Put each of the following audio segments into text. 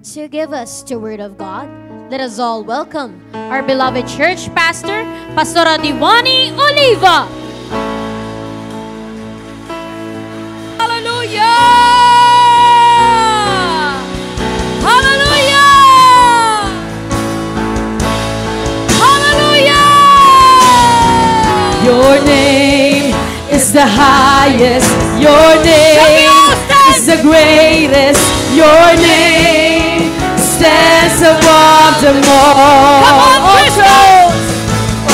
to give us the Word of God. Let us all welcome our beloved church pastor, Pastora Diwani Oliva. Hallelujah! Hallelujah! Hallelujah! Your name is the highest. Your name is the greatest. Your name stands above them all. Come on,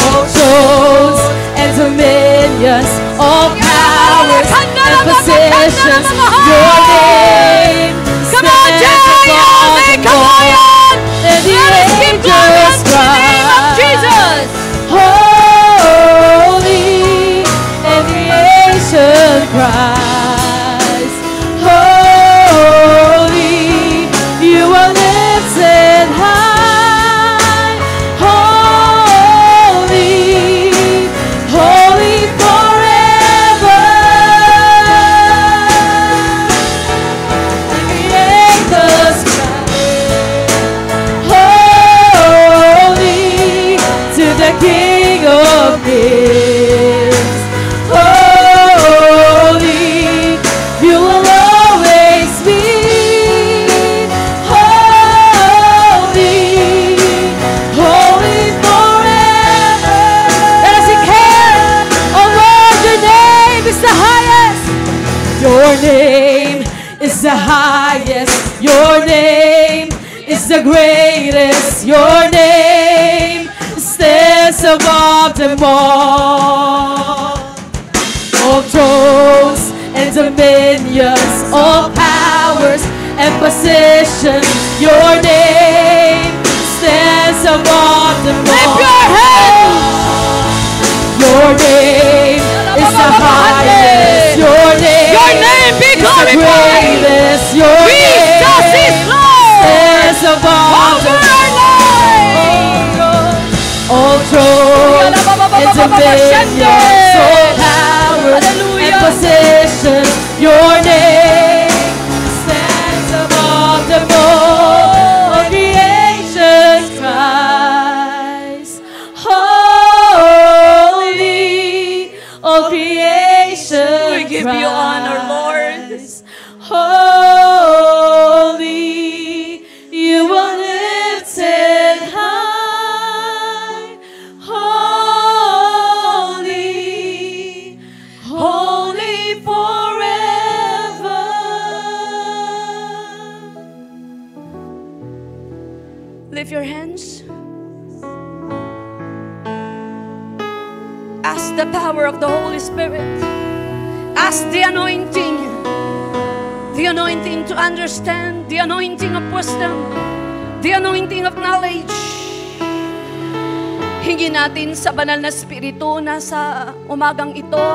all thrones and dominions, all powers and positions. Your name stands above them all. And the angels cry, Jesus! holy, and the creation cries, holy, you are lifted high, holy, holy forever. And the angels cry, holy, to the King of Kings. Holy, you will always be. Holy, holy forever. Let us declare, oh Lord, your name is the highest. Your name is the highest. Your name is the greatest. Your name stands above them all. All thrones and dominions, all powers and positions, your name stands above them all. Lift your hands! Your name is the highest. Your name be is the glorified! greatest. Your Jesus is name Lord! stands above Over them our lives! all thrones and dominions, all powers and positions, your name stands above them all. All creation cries, holy, all creation We give you honor, Lord. cries, holy, you are lifted high, holy, holy forever. Lift your hands. Ask the power of the Holy Spirit. Ask the anointing to understand, the anointing of wisdom, the anointing of knowledge. Hingin natin sa banal na Espiritu na sa umagang ito,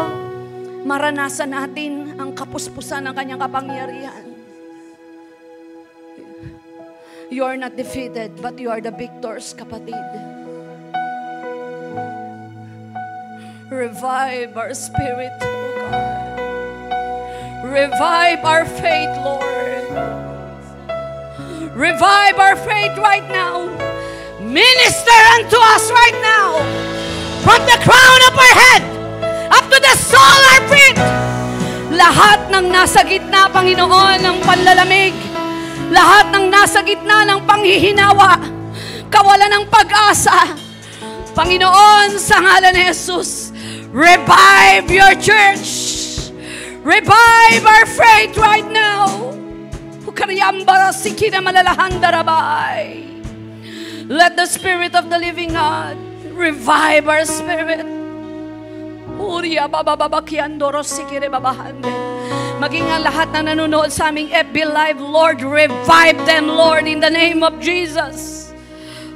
maranasan natin ang kapuspusan ng kanyang kapangyarihan. You are not defeated, but you are the victors, kapatid. Revive our spirit, O God. Revive our faith, Lord. Revive our faith right now. Minister unto us right now. From the crown of our head up to the sole of our feet. Lahat ng nasa gitna, Panginoon, ng panlalamig. Lahat ng nasa gitna ng panghihinawa. Kawalan ng pag-asa. Panginoon, sa ngalan ni Jesus, revive your church. Revive our faith right now. Let the Spirit of the living God revive our spirit. Maging ang lahat na nanonood sa aming FB Live, Lord, revive them, Lord, in the name of Jesus.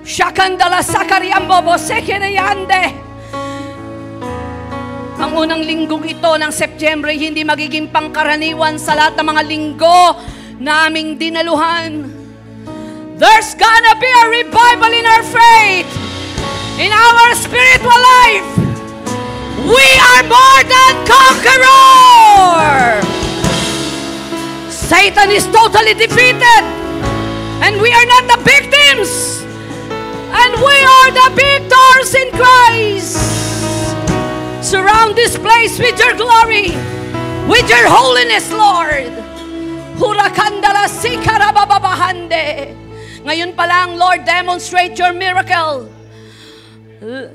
Shakandala sakariambobo sekeneyande. Ang unang linggong ito ng Setyembre hindi magiging pangkaraniwan sa lahat ng mga linggo na aming dinaluhan. There's gonna be a revival in our faith, in our spiritual life. We are more than conqueror. Satan is totally defeated. And we are not the victims. And we are the victors in Christ. Surround this place with your glory, with your holiness, Lord. Hurakandala sikarababahande. Ngayon pa lang, Lord, demonstrate your miracle.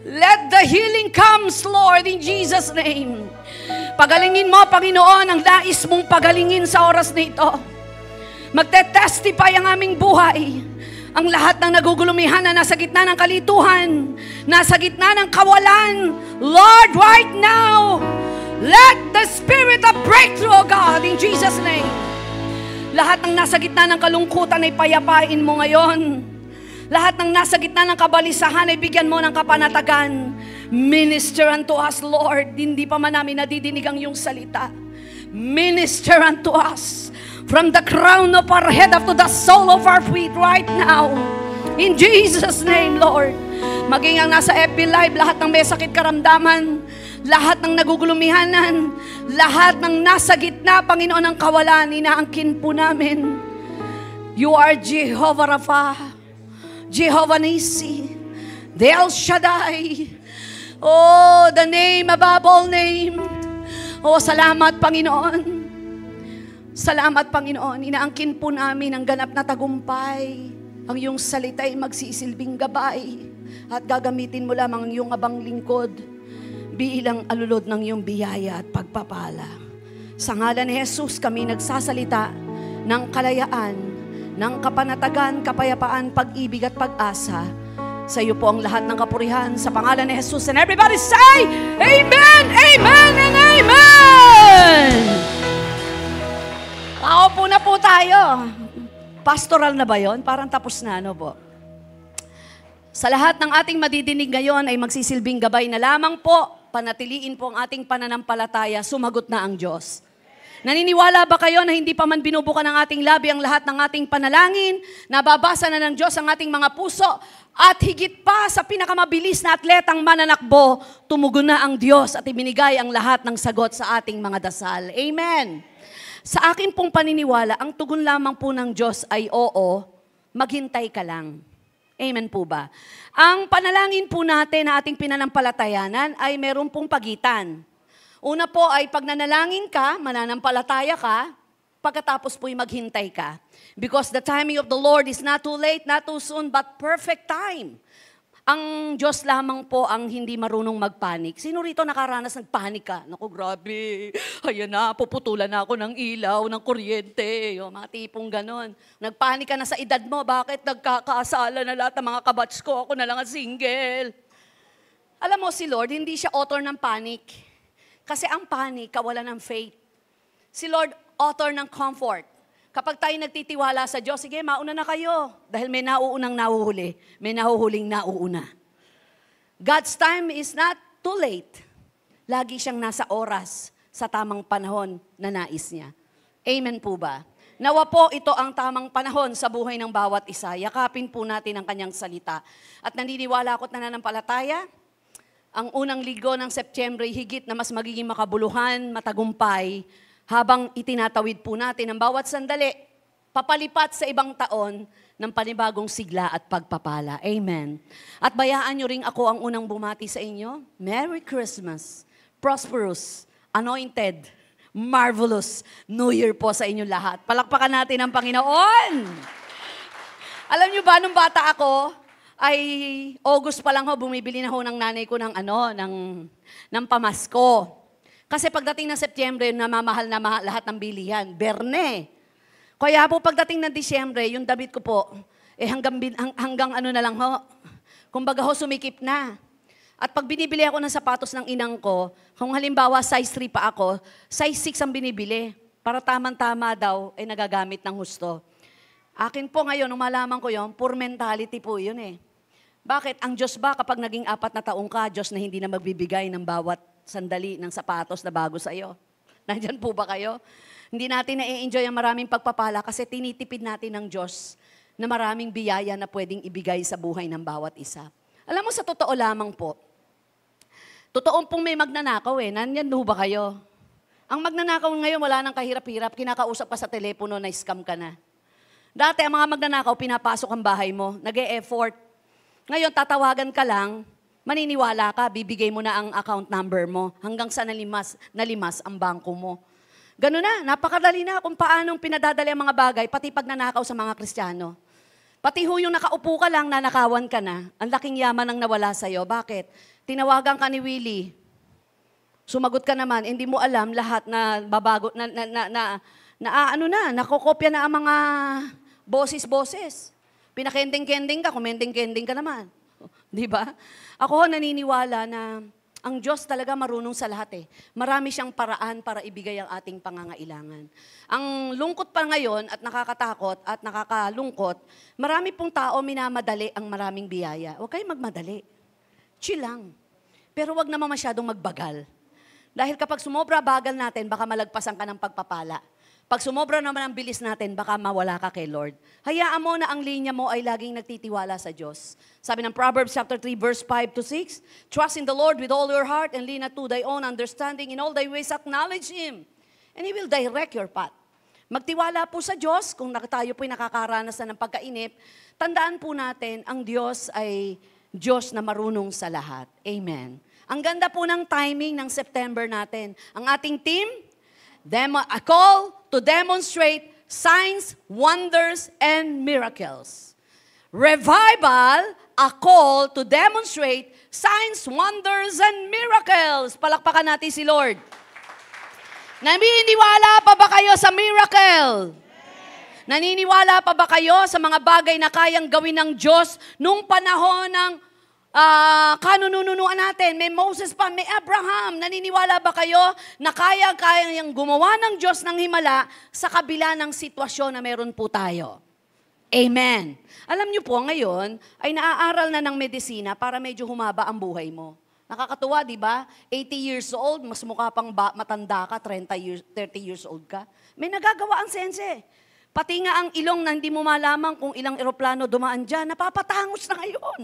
Let the healing comes, Lord, in Jesus' name. Pagalingin mo, Panginoon, ang nais mong pagalingin sa oras na ito. Magte-testify ang aming buhay. Ang lahat ng nagugulumihan na nasa gitna ng kalituhan, nasa gitna ng kawalan, Lord, right now, let the spirit of breakthrough, oh God, in Jesus' name. Lahat ng nasa gitna ng kalungkutan ay payapain mo ngayon. Lahat ng nasa gitna ng kabalisahan ay bigyan mo ng kapanatagan. Minister unto us, Lord. Hindi pa man namin nadidinig ang iyong salita. Minister unto us from the crown of our head up to the sole of our feet right now. In Jesus' name, Lord. Maging ang nasa FB Live, lahat ng may sakit karamdaman, lahat ng nagugulumihanan, lahat ng nasa gitna, Panginoon, ng kawalan, inaangkin po namin. You are Jehovah Rapha, Jehovah Nisi, the El Shaddai. Oh, the name above all name. Oh, salamat, Panginoon. Salamat, Panginoon. Inaangkin po namin ang ganap na tagumpay. Ang iyong salita ay magsisilbing gabay at gagamitin mo lamang ang iyong abang lingkod bilang alulod ng iyong biyaya at pagpapala. Sa ngalan ni Jesus, kami nagsasalita ng kalayaan, ng kapanatagan, kapayapaan, pag-ibig at pag-asa. Sa iyo po ang lahat ng kapurihan sa pangalan ni Jesus. And everybody say, Amen, Amen, and Amen! Paupo na po tayo. Pastoral na ba yon? Parang tapos na, ano po? Sa lahat ng ating madidinig ngayon ay magsisilbing gabay na lamang po, panatiliin po ang ating pananampalataya, sumagot na ang Diyos. Naniniwala ba kayo na hindi pa man binubukan ng ating labi ang lahat ng ating panalangin, nababasa na ng Diyos ang ating mga puso, at higit pa sa pinakamabilis na atletang mananakbo, tumugon na ang Diyos at ibinigay ang lahat ng sagot sa ating mga dasal. Amen. Sa akin pong paniniwala, ang tugon lamang po ng Diyos ay oo, maghintay ka lang. Amen po ba? Ang panalangin po natin na ating pinanampalatayanan ay meron pong pagitan. Una po ay pag nanalangin ka, mananampalataya ka, pagkatapos po'y maghintay ka. Because the timing of the Lord is not too late, not too soon, but perfect time. Ang Diyos lamang po ang hindi marunong magpanik. Sino rito nakaranas ng panik ka? Naku, grabe. Ayan na, puputulan na ako ng ilaw, ng kuryente. Yung mga tipong ganon. Nagpanik ka na sa edad mo. Bakit nagkakaasala na lahat ng mga kabats ko? Ako na lang ang single. Alam mo si Lord, hindi siya author ng panic. Kasi ang panic, kawalan ng faith. Si Lord, author ng comfort. Kapag tayo nagtitiwala sa Diyos, sige, mauna na kayo. Dahil may nauunang nauhuli, may nahuhuling nauuna. God's time is not too late. Lagi siyang nasa oras sa tamang panahon na nais niya. Amen po ba? Nawa po ito ang tamang panahon sa buhay ng bawat isa. Yakapin po natin ang kanyang salita. At naniniwala ako't nananampalataya, ang unang linggo ng Setyembre, higit na mas magiging makabuluhan, matagumpay, habang itinatawid po natin ang bawat sandali, papalipat sa ibang taon ng panibagong sigla at pagpapala. Amen. At bayaan nyo rin ako ang unang bumati sa inyo. Merry Christmas, prosperous, anointed, marvelous New Year po sa inyo lahat. Palakpakan natin ang Panginoon. Alam nyo ba, nung bata ako, ay August pa lang ho, bumibili na ho ng nanay ko ng pamasko. Kasi pagdating ng Setyembre, namamahal na lahat ng bilihan. Berne. Kaya po pagdating ng Disyembre, yung damit ko po, hanggang ano na lang ho. Kumbaga ho, sumikip na. At pag binibili ako ng sapatos ng inang ko, kung halimbawa size 3 pa ako, size 6 ang binibili. Para tamang-tama daw, ay nagagamit ng husto. Akin po ngayon, nung malaman ko yun, poor mentality po yun eh. Bakit? Ang Diyos ba kapag naging 4 na taong ka, Diyos na hindi na magbibigay ng bawat sandali ng sapatos na bago sa iyo? Nandyan po ba kayo? Hindi natin na-enjoy ang maraming pagpapala kasi tinitipid natin ng Diyos na maraming biyaya na pwedeng ibigay sa buhay ng bawat isa. Alam mo, sa totoo lamang po, totoo pong may magnanakaw eh. Nandyan po ba kayo? Ang magnanakaw ngayon, wala nang kahirap-hirap, kinakausap ka sa telepono, na-scam ka na. Dati, ang mga magnanakaw, pinapasok ang bahay mo, nag-e-effort. Ngayon, tatawagan ka lang, maniniwala ka, bibigay mo na ang account number mo hanggang sa nalimas ang bangko mo. Ganun na, napakadali na kung paanong pinadadali ang mga bagay, pati pag nanakaw sa mga Kristiyano. Pati ho yung nakaupo ka lang, nanakawan ka na, ang laking yaman ang nawala sa'yo. Bakit? Tinawagan ka ni Willie. Sumagot ka naman, hindi mo alam lahat na babago, nakokopya na ang mga boses. Pinakending-kending ka, kumending-kending ka naman. Di ba? Ako naniniwala na ang Diyos talaga marunong sa lahat eh. Marami siyang paraan para ibigay ang ating pangangailangan. Ang lungkot pa ngayon at nakakatakot at nakakalungkot, marami pong tao minamadali ang maraming biyaya. Huwag kayong magmadali. Chill lang. Pero huwag naman masyadong magbagal. Dahil kapag sumobra bagal natin, baka malagpasan ka ng pagpapala. Pag sumobra naman ang bilis natin, baka mawala ka kay Lord. Hayaan mo na ang linya mo ay laging nagtitiwala sa Diyos. Sabi ng Proverbs chapter 3, verse 5 to 6, Trust in the Lord with all your heart and lean not to thy own understanding. In all thy ways acknowledge Him, and He will direct your path. Magtiwala po sa Diyos, kung tayo po'y nakakaranas na ng pagkainip, tandaan po natin, ang Diyos ay Diyos na marunong sa lahat. Amen. Ang ganda po ng timing ng September natin. Ang ating team, a call to demonstrate signs, wonders, and miracles. Revival, a call to demonstrate signs, wonders, and miracles. Palakpakan natin si Lord. Naniniwala pa ba kayo sa miracle? Naniniwala pa ba kayo sa mga bagay na kayang gawin ng Diyos nung panahon ng kanununuan natin? May Moses pa, may Abraham. Naniniwala ba kayo na kaya-kayang gumawa ng Diyos ng himala sa kabila ng sitwasyon na meron po tayo? Amen. Alam niyo po, ngayon ay naaaral na ng medisina para medyo humaba ang buhay mo. Nakakatuwa, di ba? 80 years old, mas mukha pang matanda ka, 30 years old ka. May nagagawa ang sense. Pati nga ang ilong na hindi mo malaman kung ilang eroplano dumaan dyan, napapatangos na ngayon.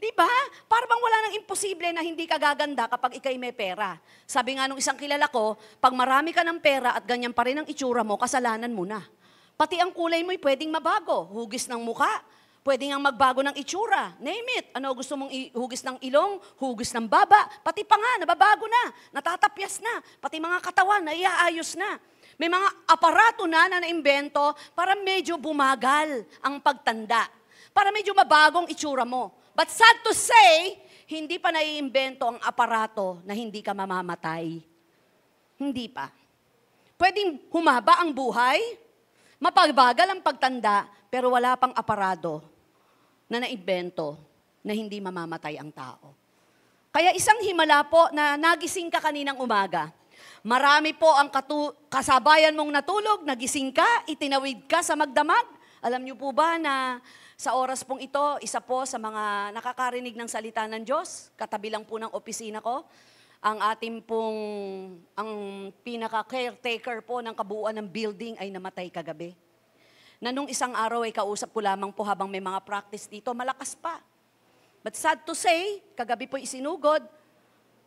Di ba? Para bang wala nang imposible na hindi ka gaganda kapag ikay may pera. Sabi nga nung isang kilala ko, pag marami ka ng pera at ganyan pa rin ang itsura mo, kasalanan mo na. Pati ang kulay mo'y pwedeng mabago. Hugis ng muka, pwedeng ang magbago ng itsura. Name it. Ano gusto mong hugis ng ilong, hugis ng baba, pati pa nga, nababago na, natatapyas na, pati mga katawan, naiaayos na. May mga aparato na naimbento para medyo bumagal ang pagtanda. Para medyo mabagong itsura mo. But sad to say, hindi pa naiimbento ang aparato na hindi ka mamamatay. Hindi pa. Pwedeng humaba ang buhay, mapagbagal ang pagtanda, pero wala pang aparado na naimbento na hindi mamamatay ang tao. Kaya isang himala po na nagising ka kaninang umaga. Marami po ang kasabayan mong natulog, nagising ka, itinawid ka sa magdamag. Alam niyo po ba na sa oras pong ito, isa po sa mga nakakarinig ng salita ng Diyos, katabi lang po ng opisina ko, ang ating pong, ang pinaka-caretaker po ng kabuuan ng building ay namatay kagabi. Na nung isang araw ay kausap ko lamang po habang may mga practice dito, malakas pa. But sad to say, kagabi po isinugod,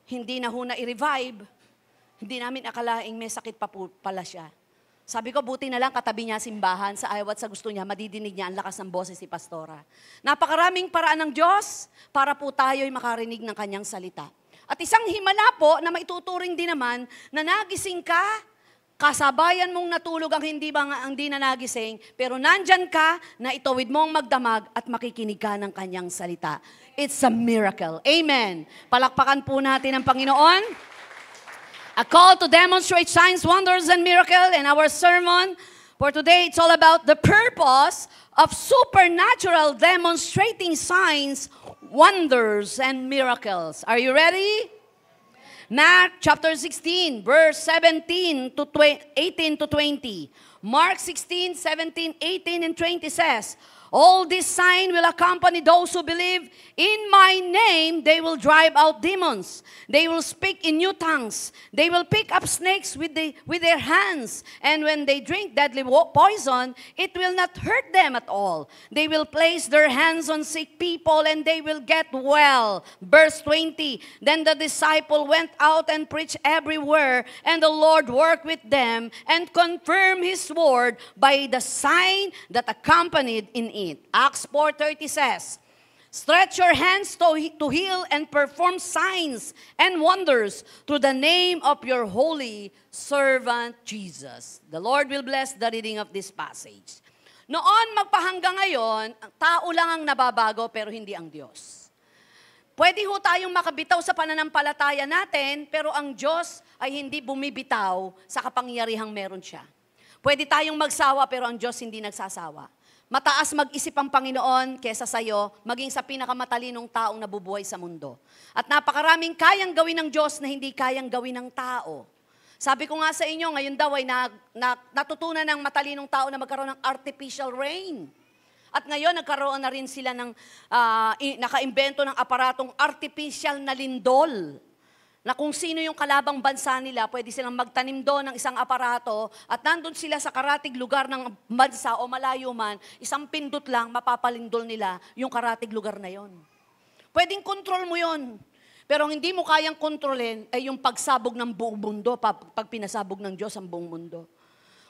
hindi na ho na i-revive, hindi namin akalaing may sakit pa po pala siya. Sabi ko, buti na lang katabi niya simbahan sa ayaw at sa gusto niya, madidinig niya ang lakas ng boses si Pastora. Napakaraming paraan ng Diyos para po tayo'y makarinig ng kanyang salita. At isang himala po na maituturing din naman na nagising ka, kasabayan mong natulog ang hindi na nagising, pero nandyan ka na itawid mo ang magdamag at makikinig ka ng kanyang salita. It's a miracle. Amen. Palakpakan po natin ang Panginoon. A call to demonstrate signs, wonders, and miracles. And our sermon for today, it's all about the purpose of supernatural demonstrating signs, wonders, and miracles. Are you ready? Mark chapter 16, verse 18 to 20. Mark 16, 17, 18, and 20 says, All this sign will accompany those who believe. In my name, they will drive out demons. They will speak in new tongues. They will pick up snakes with their hands. And when they drink deadly poison, it will not hurt them at all. They will place their hands on sick people and they will get well. Verse 20, Then the disciple went out and preached everywhere, and the Lord worked with them and confirmed His word by the sign that accompanied in it. Acts 4:30 says, stretch your hands to heal and perform signs and wonders through the name of your holy servant Jesus. The Lord will bless the reading of this passage. Noon magpahanggang ngayon, tao lang ang nababago pero hindi ang Diyos. Pwede ho tayong makabitaw sa pananampalataya natin, pero ang Diyos ay hindi bumibitaw sa kapangyarihang meron siya. Pwede tayong magsawa pero ang Diyos hindi nagsasawa. Mataas mag-isip ang Panginoon kesa sa'yo, maging sa pinakamatalinong taong nabubuhay sa mundo. At napakaraming kayang gawin ng Diyos na hindi kayang gawin ng tao. Sabi ko nga sa inyo, ngayon daw ay natutunan ng matalinong tao na magkaroon ng artificial rain. At ngayon, nagkaroon na rin sila ng nakaimbento ng aparatong artificial na lindol. Na kung sino yung kalabang bansa nila, pwede silang magtanim doon ng isang aparato at nandun sila sa karatig lugar ng bansa o malayo man, isang pindot lang, mapapalindol nila yung karatig lugar na yon. Pwedeng kontrol mo yon. Pero ang hindi mo kayang kontrolin ay yung pagsabog ng buong mundo, pag pinasabog ng Diyos ang buong mundo.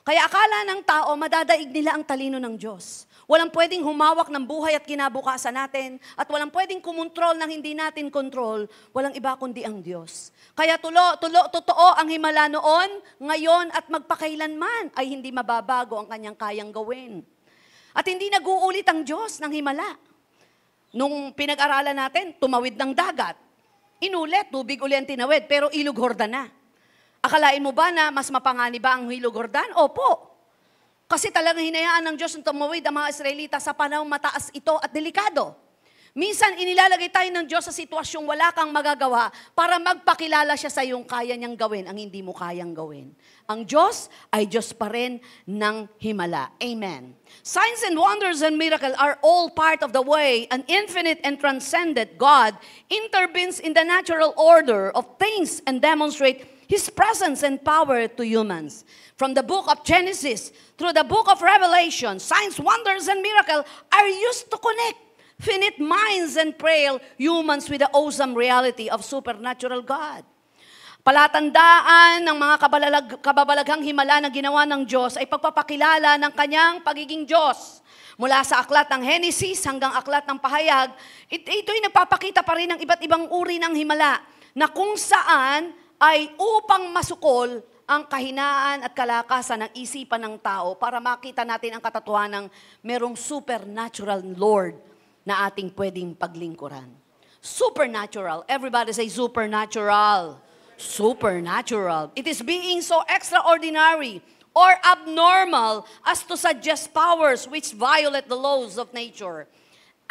Kaya akala ng tao, madadaig nila ang talino ng Diyos. Walang pwedeng humawak ng buhay at kinabukasan natin, at walang pwedeng kumontrol ng hindi natin kontrol, walang iba kundi ang Diyos. Kaya totoo ang himala noon, ngayon at magpakailanman ay hindi mababago ang kanyang kayang gawin. At hindi nag-uulit ang Diyos ng himala. Nung pinag-aralan natin, tumawid ng dagat. Inulit, tubig uli ang tinawid, pero ilog Jordan na. Akalain mo ba na mas mapangani ba ang ilog Jordan? Opo. Kasi talagang hinayaan ng Diyos na tumawid ang mga Israelita sa panahong mataas ito at delikado. Minsan, inilalagay tayo ng Diyos sa sitwasyong wala kang magagawa para magpakilala siya sa iyong kaya niyang gawin ang hindi mo kayang gawin. Ang Diyos ay Diyos pa rin ng himala. Amen. Signs and wonders and miracles are all part of the way an infinite and transcendent God intervenes in the natural order of things and demonstrate His presence and power to humans. From the book of Genesis through the book of Revelation, signs, wonders, and miracles are used to connect finite minds and frail humans with the awesome reality of supernatural God. Palatandaan ng mga kababalaghang himala na ginawa ng Diyos ay pagpapakilala ng kanyang pagiging Diyos. Mula sa aklat ng Genesis hanggang aklat ng Pahayag, ito'y nagpapakita pa rin ng iba't ibang uri ng himala na kung saan ay upang masukol ang kahinaan at kalakasan ng isipan ng tao para makita natin ang katotohanan ng merong supernatural Lord na ating pwedeng paglingkuran. Supernatural. Everybody say supernatural. Supernatural. It is being so extraordinary or abnormal as to suggest powers which violate the laws of nature.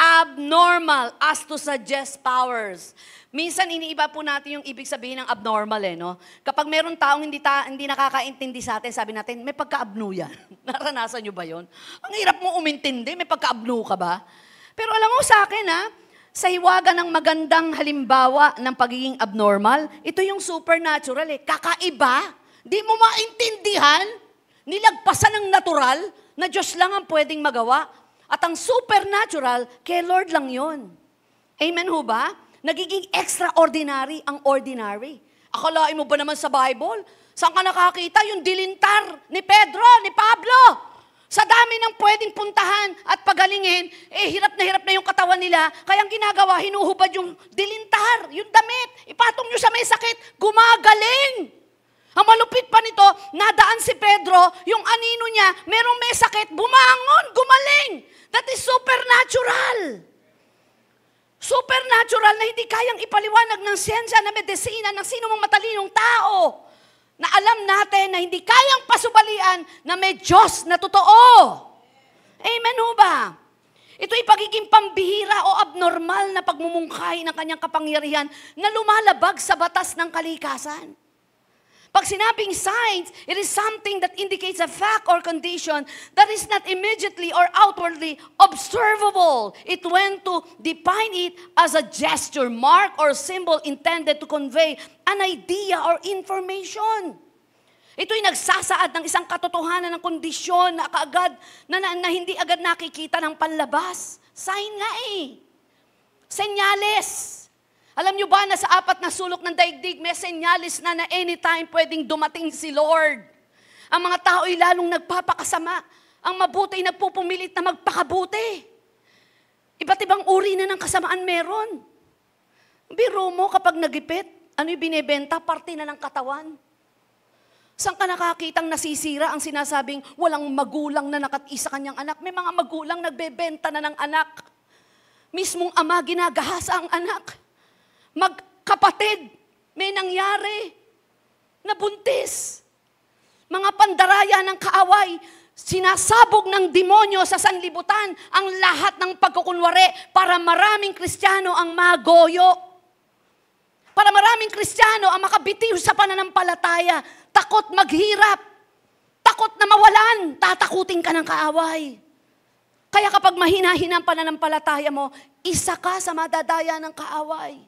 Abnormal as to suggest powers. Minsan iniiba po natin yung ibig sabihin ng abnormal no? Kapag meron taong hindi nakakaintindi sa atin, sabi natin, may pagka-abnu yan. Naranasan nyo ba yon? Ang hirap mo umintindi, may pagka-abnu ka ba? Pero alam mo sa akin sa hiwaga ng magandang halimbawa ng pagiging abnormal, ito yung supernatural kakaiba. Di mo maintindihan, nilagpasan ng natural, na Diyos lang ang pwedeng magawa. At ang supernatural, kay Lord lang yon. Amen ho ba? Nagiging extraordinary ang ordinary. Akalain mo ba naman sa Bible? Saan ka nakakita yung dilintar ni Pedro, ni Pablo? Sa dami ng pwedeng puntahan at pagalingin, hirap na yung katawan nila. Kaya ang ginagawa, hinuhubad yung dilintar, yung damit. Ipatong nyo sa may sakit, gumagaling. Ang malupit pa nito, nadaan si Pedro, yung anino niya, merong may sakit, bumangon, gumaling. That is supernatural. Supernatural na hindi kayang ipaliwanag ng siyensya na medisina ng sino mang matalinong tao. Na alam natin na hindi kayang pasubalian na may Diyos na totoo. Amen ho ba? Ito'y pagiging pambihira o abnormal na pagmumungkahi ng kanyang kapangyarihan na lumalabag sa batas ng kalikasan. Pag sinabing signs, it is something that indicates a fact or condition that is not immediately or outwardly observable. It went to define it as a gesture, mark, or symbol intended to convey an idea or information. Ito'y nagsasaad ng isang katotohanan ng kondisyon na kaagad, na hindi agad nakikita ng panlabas. Sign nga Senyales. Alam nyo ba na sa 4 na sulok ng daigdig, may senyalis na anytime pwedeng dumating si Lord. Ang mga tao'y lalong nagpapakasama. Ang mabuti ay nagpupumilit na magpakabuti. Iba't ibang uri na ng kasamaan meron. Biro mo kapag nagipit, ano yung binebenta? Parte na ng katawan. Saan ka nakakitang nasisira ang sinasabing walang magulang na nakatisa kanyang anak? May mga magulang nagbebenta na ng anak. Mismong ama ginagahasa ang anak. Magkapatid, may nangyari. Nabuntis. Mga pandaraya ng kaaway, sinasabog ng demonyo sa sanlibutan ang lahat ng pagkukunwari para maraming Kristiyano ang magoyo. Para maraming Kristiyano ang makabitiw sa pananampalataya, takot maghirap, takot na mawalan, tatakutin ka ng kaaway. Kaya kapag mahina-hina ang pananampalataya mo, isa ka sa madadaya ng kaaway.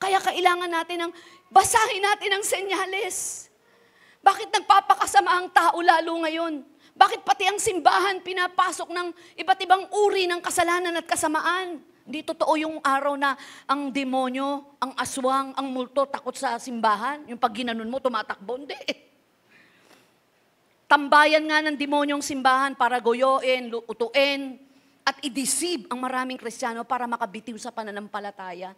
Kaya kailangan natin basahin natin ang senyales. Bakit nagpapakasama ang tao lalo ngayon? Bakit pati ang simbahan pinapasok ng iba't ibang uri ng kasalanan at kasamaan? Hindi totoo yung araw na ang demonyo, ang aswang, ang multo takot sa simbahan. Yung pag ginanon mo, tumatakbo. Hindi. Tambayan nga ng demonyo ang simbahan para goyoin, utuin, at i-deceive ang maraming Kristiyano para makabitiw sa pananampalataya.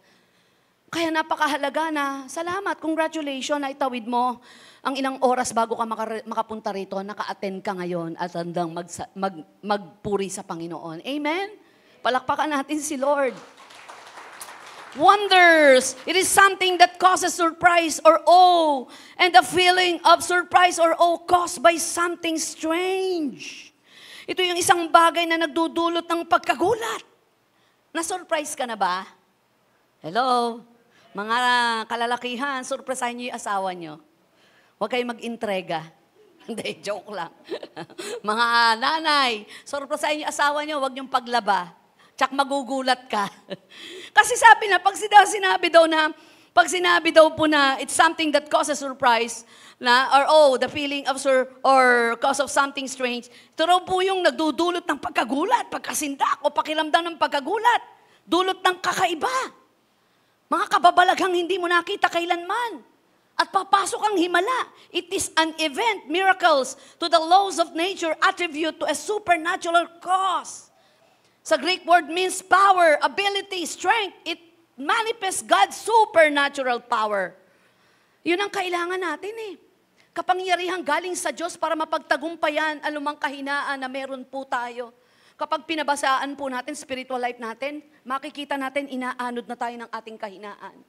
Kaya napakahalaga na, salamat, congratulations, na itawid mo ang ilang oras bago ka makapunta rito, naka-attend ka ngayon at handang magpuri sa Panginoon. Amen? Palakpakan natin si Lord. Wonders. It is something that causes surprise or awe. And the feeling of surprise or awe caused by something strange. Ito yung isang bagay na nagdudulot ng pagkagulat. Na-surprise ka na ba? Hello? Mga kalalakihan, surprisahin niyo yung asawa niyo. Huwag kayong mag-intrega. Hindi, joke lang. Mga nanay, surprisahin niyo yung asawa niyo, huwag niyong paglaba. Tsak magugulat ka. Kasi sabi na, pag sinabi daw po na it's something that causes surprise, na, or the feeling of or cause of something strange, ito raw po yung nagdudulot ng pagkagulat, pagkasindak, o pakiramdam ng pagkagulat. Dulot ng kakaiba. Mga kababalaghang hindi mo nakita kailanman. At papasok ang himala. It is an event, miracles, to the laws of nature attribute to a supernatural cause. Sa Greek word means power, ability, strength. It manifests God's supernatural power. Yun ang kailangan natin eh. Kapangyarihan galing sa Diyos para mapagtagumpayan anumang kahinaan na meron po tayo. Kapag pinabasaan po natin, spiritual life natin, makikita natin inaanod na tayo ng ating kahinaan.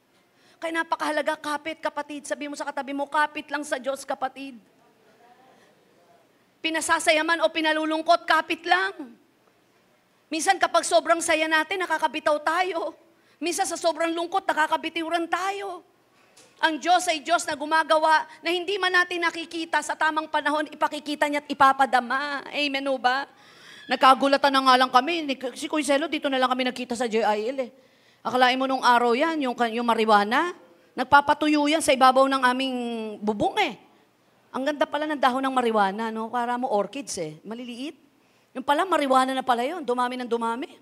Kaya napakahalaga, kapit kapatid. Sabi mo sa katabi mo, kapit lang sa Diyos kapatid. Pinasasayaman o pinalulungkot, kapit lang. Minsan kapag sobrang saya natin, nakakabitaw tayo. Minsan sa sobrang lungkot, nakakabitiwan tayo. Ang Diyos ay Diyos na gumagawa na hindi man natin nakikita sa tamang panahon, ipakikita niya at ipapadama. Amen o ba? Nagkagulatan na nga lang kami. Si Kuya Celo, dito na lang kami nagkita sa JIL eh. Akalain mo nung araw yan, yung marijuana, nagpapatuyo yan sa ibabaw ng aming bubong eh. Ang ganda pala ng dahon ng marijuana, no? Para mo orchids eh. Maliliit. Yung pala, marijuana na pala yun. Dumami ng dumami.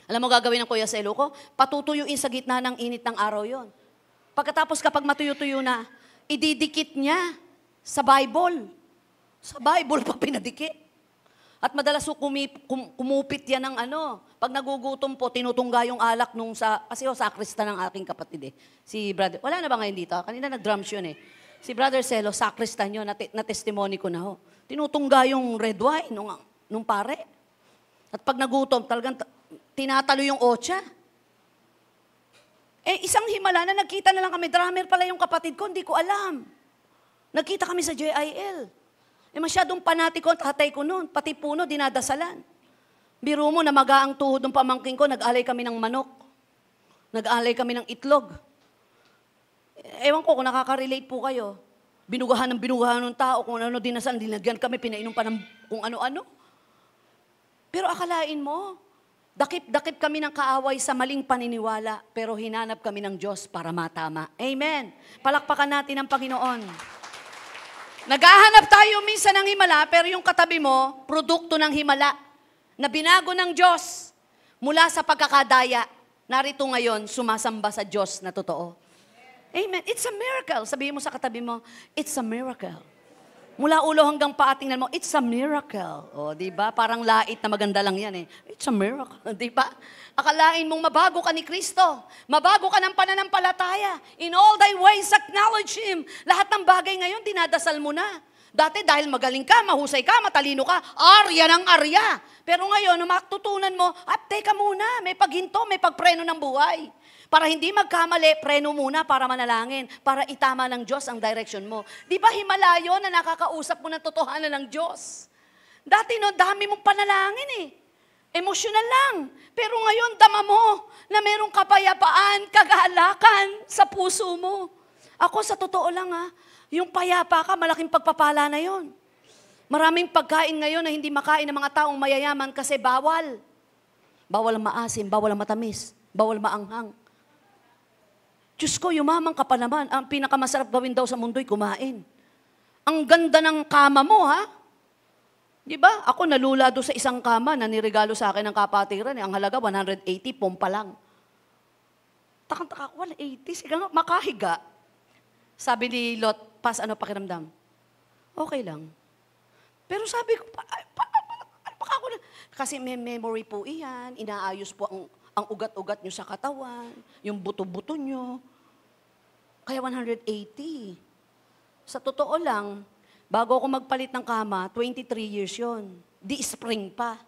Alam mo gagawin ng Kuya Celo ko? Patutuyuin sa gitna ng init ng araw yon. Pagkatapos kapag matuyo-tuyo na, ididikit niya sa Bible. Sa Bible pa pinadikit. At madalas kumupit yan ng pag nagugutom po, tinutungga yung alak kasi sakrista ng aking kapatid eh. Si brother, wala na ba ngayon dito? Kanina nag-drums yun eh. Si Brother Celo, sakristan yun, na testimony ko na ho. Tinutungga yung red wine nung pare. At pag nagutom, talagang tinatalo yung otsa. Isang himala na nagkita na lang kami, drummer pala yung kapatid ko, hindi ko alam. Nagkita kami sa JIL. Masyadong panatiko ang tatay ko noon, pati puno, dinadasalan. Biro mo, namaga ang tuhod ng pamangking ko, nag-alay kami ng manok. Nag-alay kami ng itlog. Ewan ko kung nakaka-relate po kayo. Binugahan ng tao, kung ano dinasal, dinagyan kami, pinainom pa ng kung ano-ano. Pero akalain mo, dakip-dakip kami ng kaaway sa maling paniniwala, pero hinanap kami ng Diyos para matama. Amen. Palakpakan natin ang Panginoon. Naghahanap tayo minsan ng himala, pero yung katabi mo, produkto ng himala, na binago ng Diyos mula sa pagkakadaya. Narito ngayon, sumasamba sa Diyos na totoo. Amen. It's a miracle. Sabihin mo sa katabi mo, it's a miracle. Mula ulo hanggang paa, tingnan mo, it's a miracle. O, di ba? Parang lait na maganda lang yan eh. It's a miracle, di ba? Akalain mong mabago ka ni Kristo. Mabago ka ng pananampalataya. In all thy ways, acknowledge Him. Lahat ng bagay ngayon, dinadasal mo na. Dati dahil magaling ka, mahusay ka, matalino ka, arya ng arya. Pero ngayon, nung matutunan mo, teka muna, may paghinto, may pagpreno ng buhay. Para hindi magkamali, preno muna para manalangin, para itama ng Diyos ang direction mo. Di ba himala yun na nakakausap mo ng totohanan ng Diyos? Dati no, dami mong panalangin eh. Emosyonal lang. Pero ngayon, dama mo na merong kapayapaan, kagalakan sa puso mo. Ako sa totoo lang yung payapa ka, malaking pagpapala na yon. Maraming pagkain ngayon na hindi makain ng mga taong mayayaman kasi bawal. Bawal ang maasim, bawal ang matamis, bawal maanghang. Diyos ko, yumaman ka pa naman. Ang pinakamasarap gawin daw sa mundo'y kumain. Ang ganda ng kama mo, ha? Di ba? Ako nalula doon sa isang kama na niregalo sa akin ng kapatiran. Ang halaga, 180, pompa lang. Takang-taka, 180, sige nga, makahiga. Sabi ni Lot, ano pakiramdam? Okay lang. Pero sabi ko, kasi may memory po iyan, inaayos po ang ugat-ugat nyo sa katawan, yung buto-buto nyo. Kaya 180. Sa totoo lang, bago ako magpalit ng kama, 23 years yon. Di spring pa.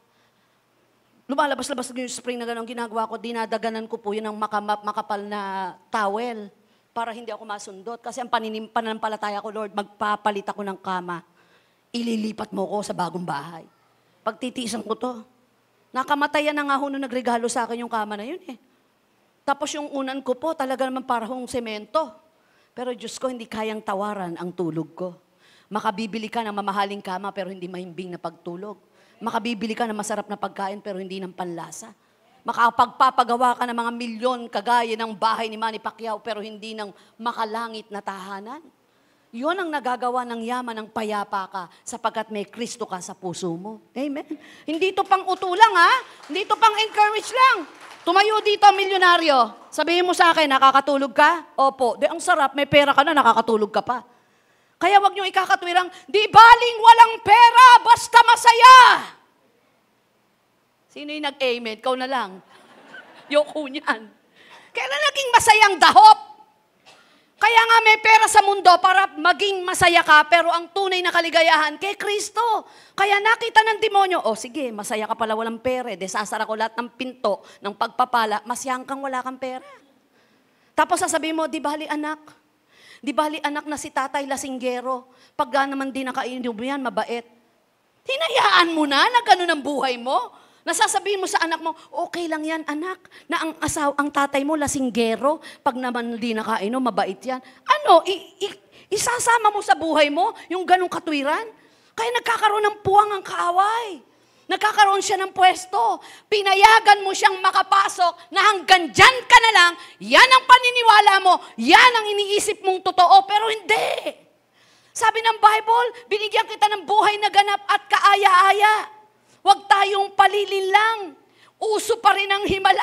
Lumalabas-labas yung spring na gano'ng ginagawa ko, dinadaganan ko po yun ng makapal na towel para hindi ako masundot. Kasi ang pananampalataya ko, Lord, magpapalit ako ng kama. Ililipat mo ko sa bagong bahay. Pagtitiisan ko to. Nakamatayan na nga ho nung nagregalo sa akin yung kama na yun eh. Tapos yung unan ko po, talaga naman parang semento. Pero Diyos ko, hindi kayang tawaran ang tulog ko. Makabibili ka ng mamahaling kama pero hindi mahimbing na pagtulog. Makabibili ka ng masarap na pagkain pero hindi ng panlasa. Makapagpapagawa ka ng mga milyon kagaya ng bahay ni Manny Pacquiao pero hindi ng makalangit na tahanan. Yun ang nagagawa ng yaman ng payapa ka sapagkat may Kristo ka sa puso mo. Amen? Hindi to pang utulang Hindi to pang encourage lang. Tumayo dito, milyonaryo. Sabihin mo sa akin, nakakatulog ka? Opo. Di ang sarap, may pera ka na, nakakatulog ka pa. Kaya wag niyo ikakatwirang, di baling walang pera, basta masaya. Sino yung nag-amen? Ikaw na lang. Yoko niyan. Kailan naging masayang dahop? Kaya nga may pera sa mundo para maging masaya ka, pero ang tunay na kaligayahan kay Kristo. Kaya nakita ng demonyo, sige, masaya ka pala walang pera, desasara ko lahat ng pinto ng pagpapala, masayang kang wala kang pera. Tapos sasabihin mo, di bali anak na si tatay lasinggero, pagka naman di nakainom yan, mabait. Hinayaan mo na gano'n ang buhay mo. Nasasabihin mo sa anak mo, okay lang yan anak, na ang tatay mo lasinggero, pag naman di nakainom, mabait yan. Isasama mo sa buhay mo yung ganong katwiran? Kaya nagkakaroon ng puwang ang kaaway. Nagkakaroon siya ng pwesto. Pinayagan mo siyang makapasok na hanggang dyan ka na lang, yan ang paniniwala mo, yan ang iniisip mong totoo, pero hindi. Sabi ng Bible, binigyan kita ng buhay na ganap at kaaya-aya. Huwag tayong palilin lang. Uso pa rin ang himala.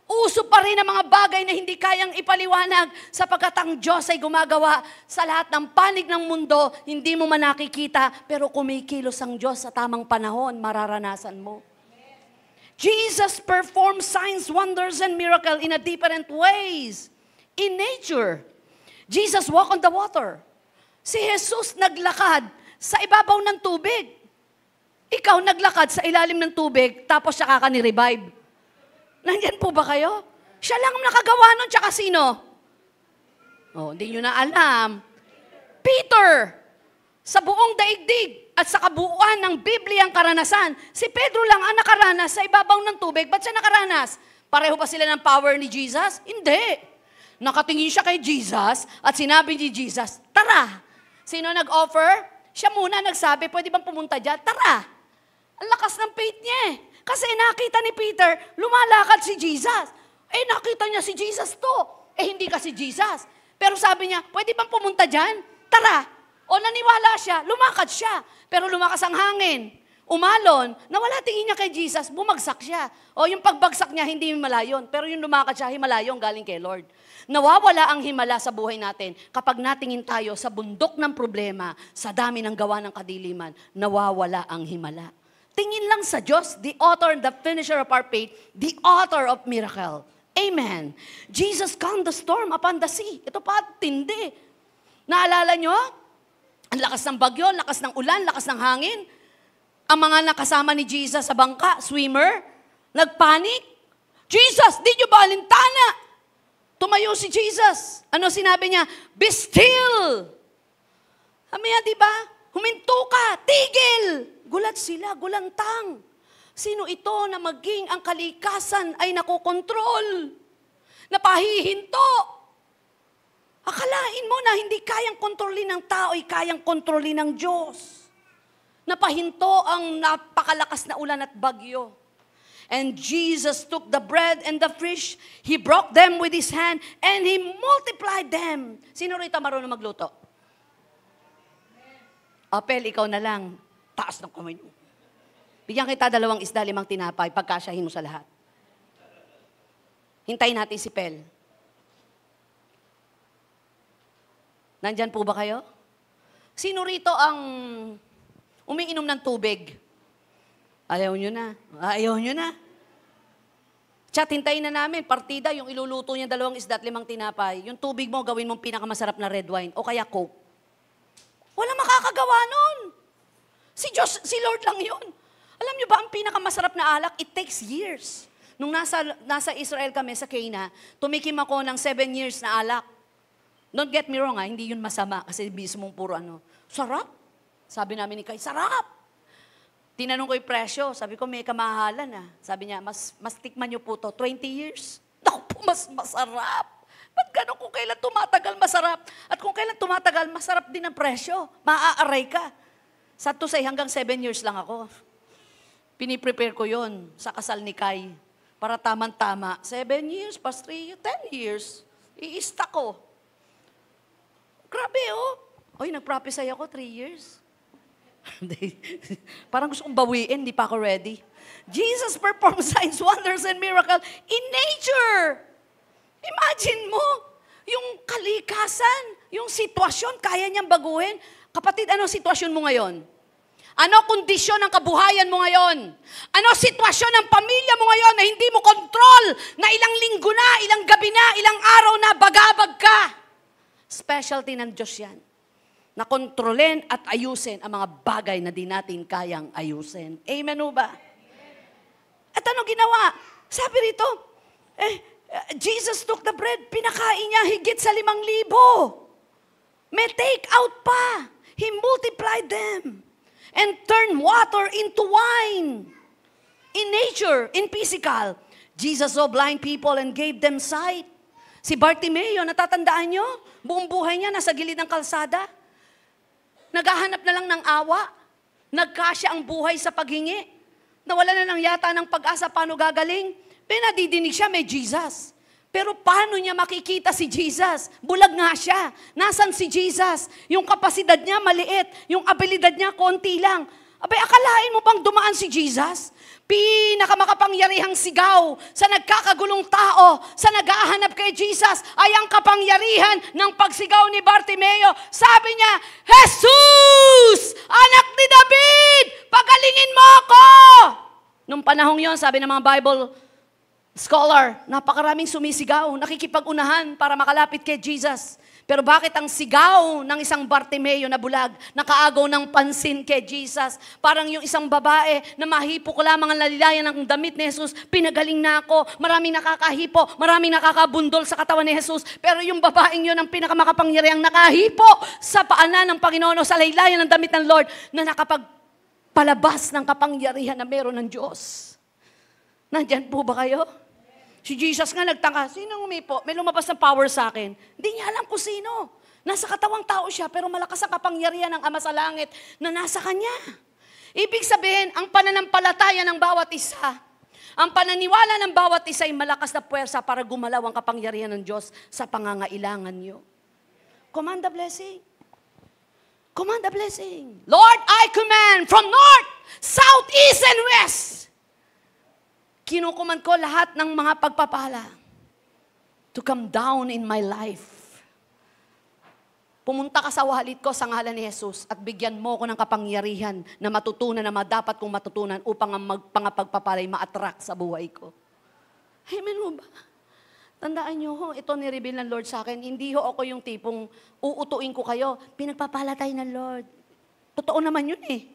Uso pa rin ang mga bagay na hindi kayang ipaliwanag sapagkat ang Diyos ay gumagawa sa lahat ng panig ng mundo. Hindi mo man nakikita, pero kumikilos ang Diyos sa tamang panahon, mararanasan mo. Jesus performed signs, wonders, and miracles in a different ways. In nature, Jesus walked on the water. Si Jesus naglakad sa ibabaw ng tubig. Ikaw naglakad sa ilalim ng tubig, tapos siya ni-revive. Nandyan po ba kayo? Siya lang nakagawa nun, tsaka sino? Hindi nyo na alam. Peter, sa buong daigdig at sa kabuuan ng Biblia ang karanasan, si Pedro lang ang nakaranas sa ibabaw ng tubig. Ba't siya nakaranas? Pareho ba sila ng power ni Jesus? Hindi. Nakatingin siya kay Jesus at sinabi ni Jesus, tara. Sino nag-offer? Siya muna nagsabi, pwede bang pumunta dyan? Tara. Ang lakas ng faith niya eh. Kasi nakita ni Peter, lumalakad si Jesus. Nakita niya si Jesus to. Hindi ka si Jesus. Pero sabi niya, pwede bang pumunta dyan? Tara. O naniwala siya, lumakad siya. Pero lumakas ang hangin. umalon, nawala tingin niya kay Jesus, bumagsak siya. O yung pagbagsak niya, hindi himalayon. Pero yung lumakad siya, himalayong galing kay Lord. Nawawala ang himala sa buhay natin kapag natingin tayo sa bundok ng problema, sa dami ng gawa ng kadiliman, nawawala ang himala. Tingin lang sa Diyos, the author and the finisher of our faith, the author of miracle. Amen. Jesus calmed the storm upon the sea. Ito pa, tindi. Naalala nyo? Ang lakas ng bagyo, lakas ng ulan, lakas ng hangin. Ang mga nakasama ni Jesus sa bangka, swimmer, nagpanik. Jesus, di nyo ba alintana? Tumayo si Jesus. Ano sinabi niya? Be still. Sabi niya, di ba? Huminto ka, tigil. Gulat sila, gulantang. Sino ito na maging ang kalikasan ay nakokontrol? Napahihinto. Akalain mo na hindi kayang kontrolin ng tao, ay kayang kontrolin ng Diyos. Napahinto ang napakalakas na ulan at bagyo. And Jesus took the bread and the fish, He broke them with His hand, and He multiplied them. Sino rito marunong magluto? Apel, ikaw na lang. Taas ng kamay mo. Bigyan kita 2 isda, 5 tinapay, pagkasyahin mo sa lahat. Hintayin natin si Pel. Nandyan po ba kayo? Sino rito ang umiinom ng tubig? Ayaw nyo na. Ayaw nyo na. Chat, hintayin na namin. Partida, yung iluluto niya 2 isda at 5 tinapay. Yung tubig mo, gawin mong pinakamasarap na red wine. O kaya Coke. Walang makakagawa nun. Si Lord lang yun. Alam nyo ba, ang pinakamasarap na alak, it takes years. Nung nasa Israel kami, sa Cana, tumikim ako ng 7 years na alak. Don't get me wrong, hindi yun masama. Kasi mismong puro sarap. Sabi namin ni Kai, sarap. Tinanong ko yung presyo. Sabi ko, may kamahalan na. Sabi niya, mas tikman niyo po to, 20 years. Naku po, mas masarap. Ba't gano'n kung kailan tumatagal, masarap? At kung kailan tumatagal, masarap din ang presyo. Maaaray ka. Sa to say, hanggang 7 years lang ako. Piniprepare ko yon sa kasal ni Kai. Para tamang-tama. 7 years, plus 3 years, 10 years. I-ista ko. Grabe, oh. Oy, nag-prophesy ako 3 years. Parang gusto kong bawiin, di pa ako ready. Jesus performed signs, wonders, and miracles in nature. Imagine mo, yung kalikasan, yung sitwasyon, kaya niyang baguhin. Kapatid, ano sitwasyon mo ngayon? Ano kondisyon ng kabuhayan mo ngayon? Ano sitwasyon ng pamilya mo ngayon na hindi mo kontrol, na ilang linggo na, ilang gabi na, ilang araw na, bagabag ka? Specialty ng Diyos yan. Na kontrolin at ayusin ang mga bagay na di natin kayang ayusin. Amen o ba? At ano ginawa? Sabi rito, Jesus took the bread, pinakain niya higit sa 5,000. May take out pa. He multiplied them and turned water into wine. In nature, in physical, Jesus saw blind people and gave them sight. Si Bartimeo, natatandaan nyo? Buong buhay niya nasa gilid ng kalsada. Naghahanap na lang ng awa. Nagkasya ang buhay sa paghingi. Nawala na lang yata ng pag-asa paano gagaling. Pinadidinig siya, may Jesus. Pero paano niya makikita si Jesus? Bulag nga siya. Nasaan si Jesus? Yung kapasidad niya maliit. Yung abilidad niya konti lang. Abay, akalain mo bang dumaan si Jesus? Pinakamakapangyarihang sigaw sa nagkakagulong tao, sa naghahanap kay Jesus, ay ang kapangyarihan ng pagsigaw ni Bartimeo. Sabi niya, Jesus! Anak ni David! Pagalingin mo ako! Nung panahong yon, sabi ng mga Bible scholar, napakaraming sumisigaw, nakikipag-unahan para makalapit kay Jesus. Pero bakit ang sigaw ng isang Bartimeo na bulag, nakaagaw ng pansin kay Jesus? Parang yung isang babae na mahipo ko lamang ang lalilayan ng damit ni Jesus, pinagaling na ako, maraming nakakahipo, maraming nakakabundol sa katawan ni Jesus. Pero yung babaeng yun ang pinakamakapangyarihang nakahipo sa paanan ng Panginoon o sa laylayan ng damit ng Lord na nakapagpalabas ng kapangyarihan na meron ng Diyos. Nandyan po ba kayo? Si Jesus nga nagtaka, sinong umipo? May lumabas ng power sa akin. Hindi niya alam kung sino. Nasa katawang tao siya, pero malakas ang kapangyarihan ng Ama sa Langit na nasa Kanya. Ibig sabihin, ang pananampalataya ng bawat isa, ang pananiwala ng bawat isa ay malakas na puwersa para gumalaw ang kapangyarihan ng Diyos sa pangangailangan niyo. Command the blessing. Command the blessing. Lord, I command from north, south, east and west. Kinukuman ko lahat ng mga pagpapala to come down in my life. Pumunta ka sa wallet ko sa ngalan ni Jesus at bigyan mo ko ng kapangyarihan na matutunan na dapat kong matutunan upang ang pagpapalay ma-attract sa buhay ko. Amen ho ba? Tandaan nyo ho, ito nireveal ng Lord sa akin. Hindi ho ako yung tipong uutuin ko kayo. Pinagpapala tayo ng Lord. Totoo naman yun eh.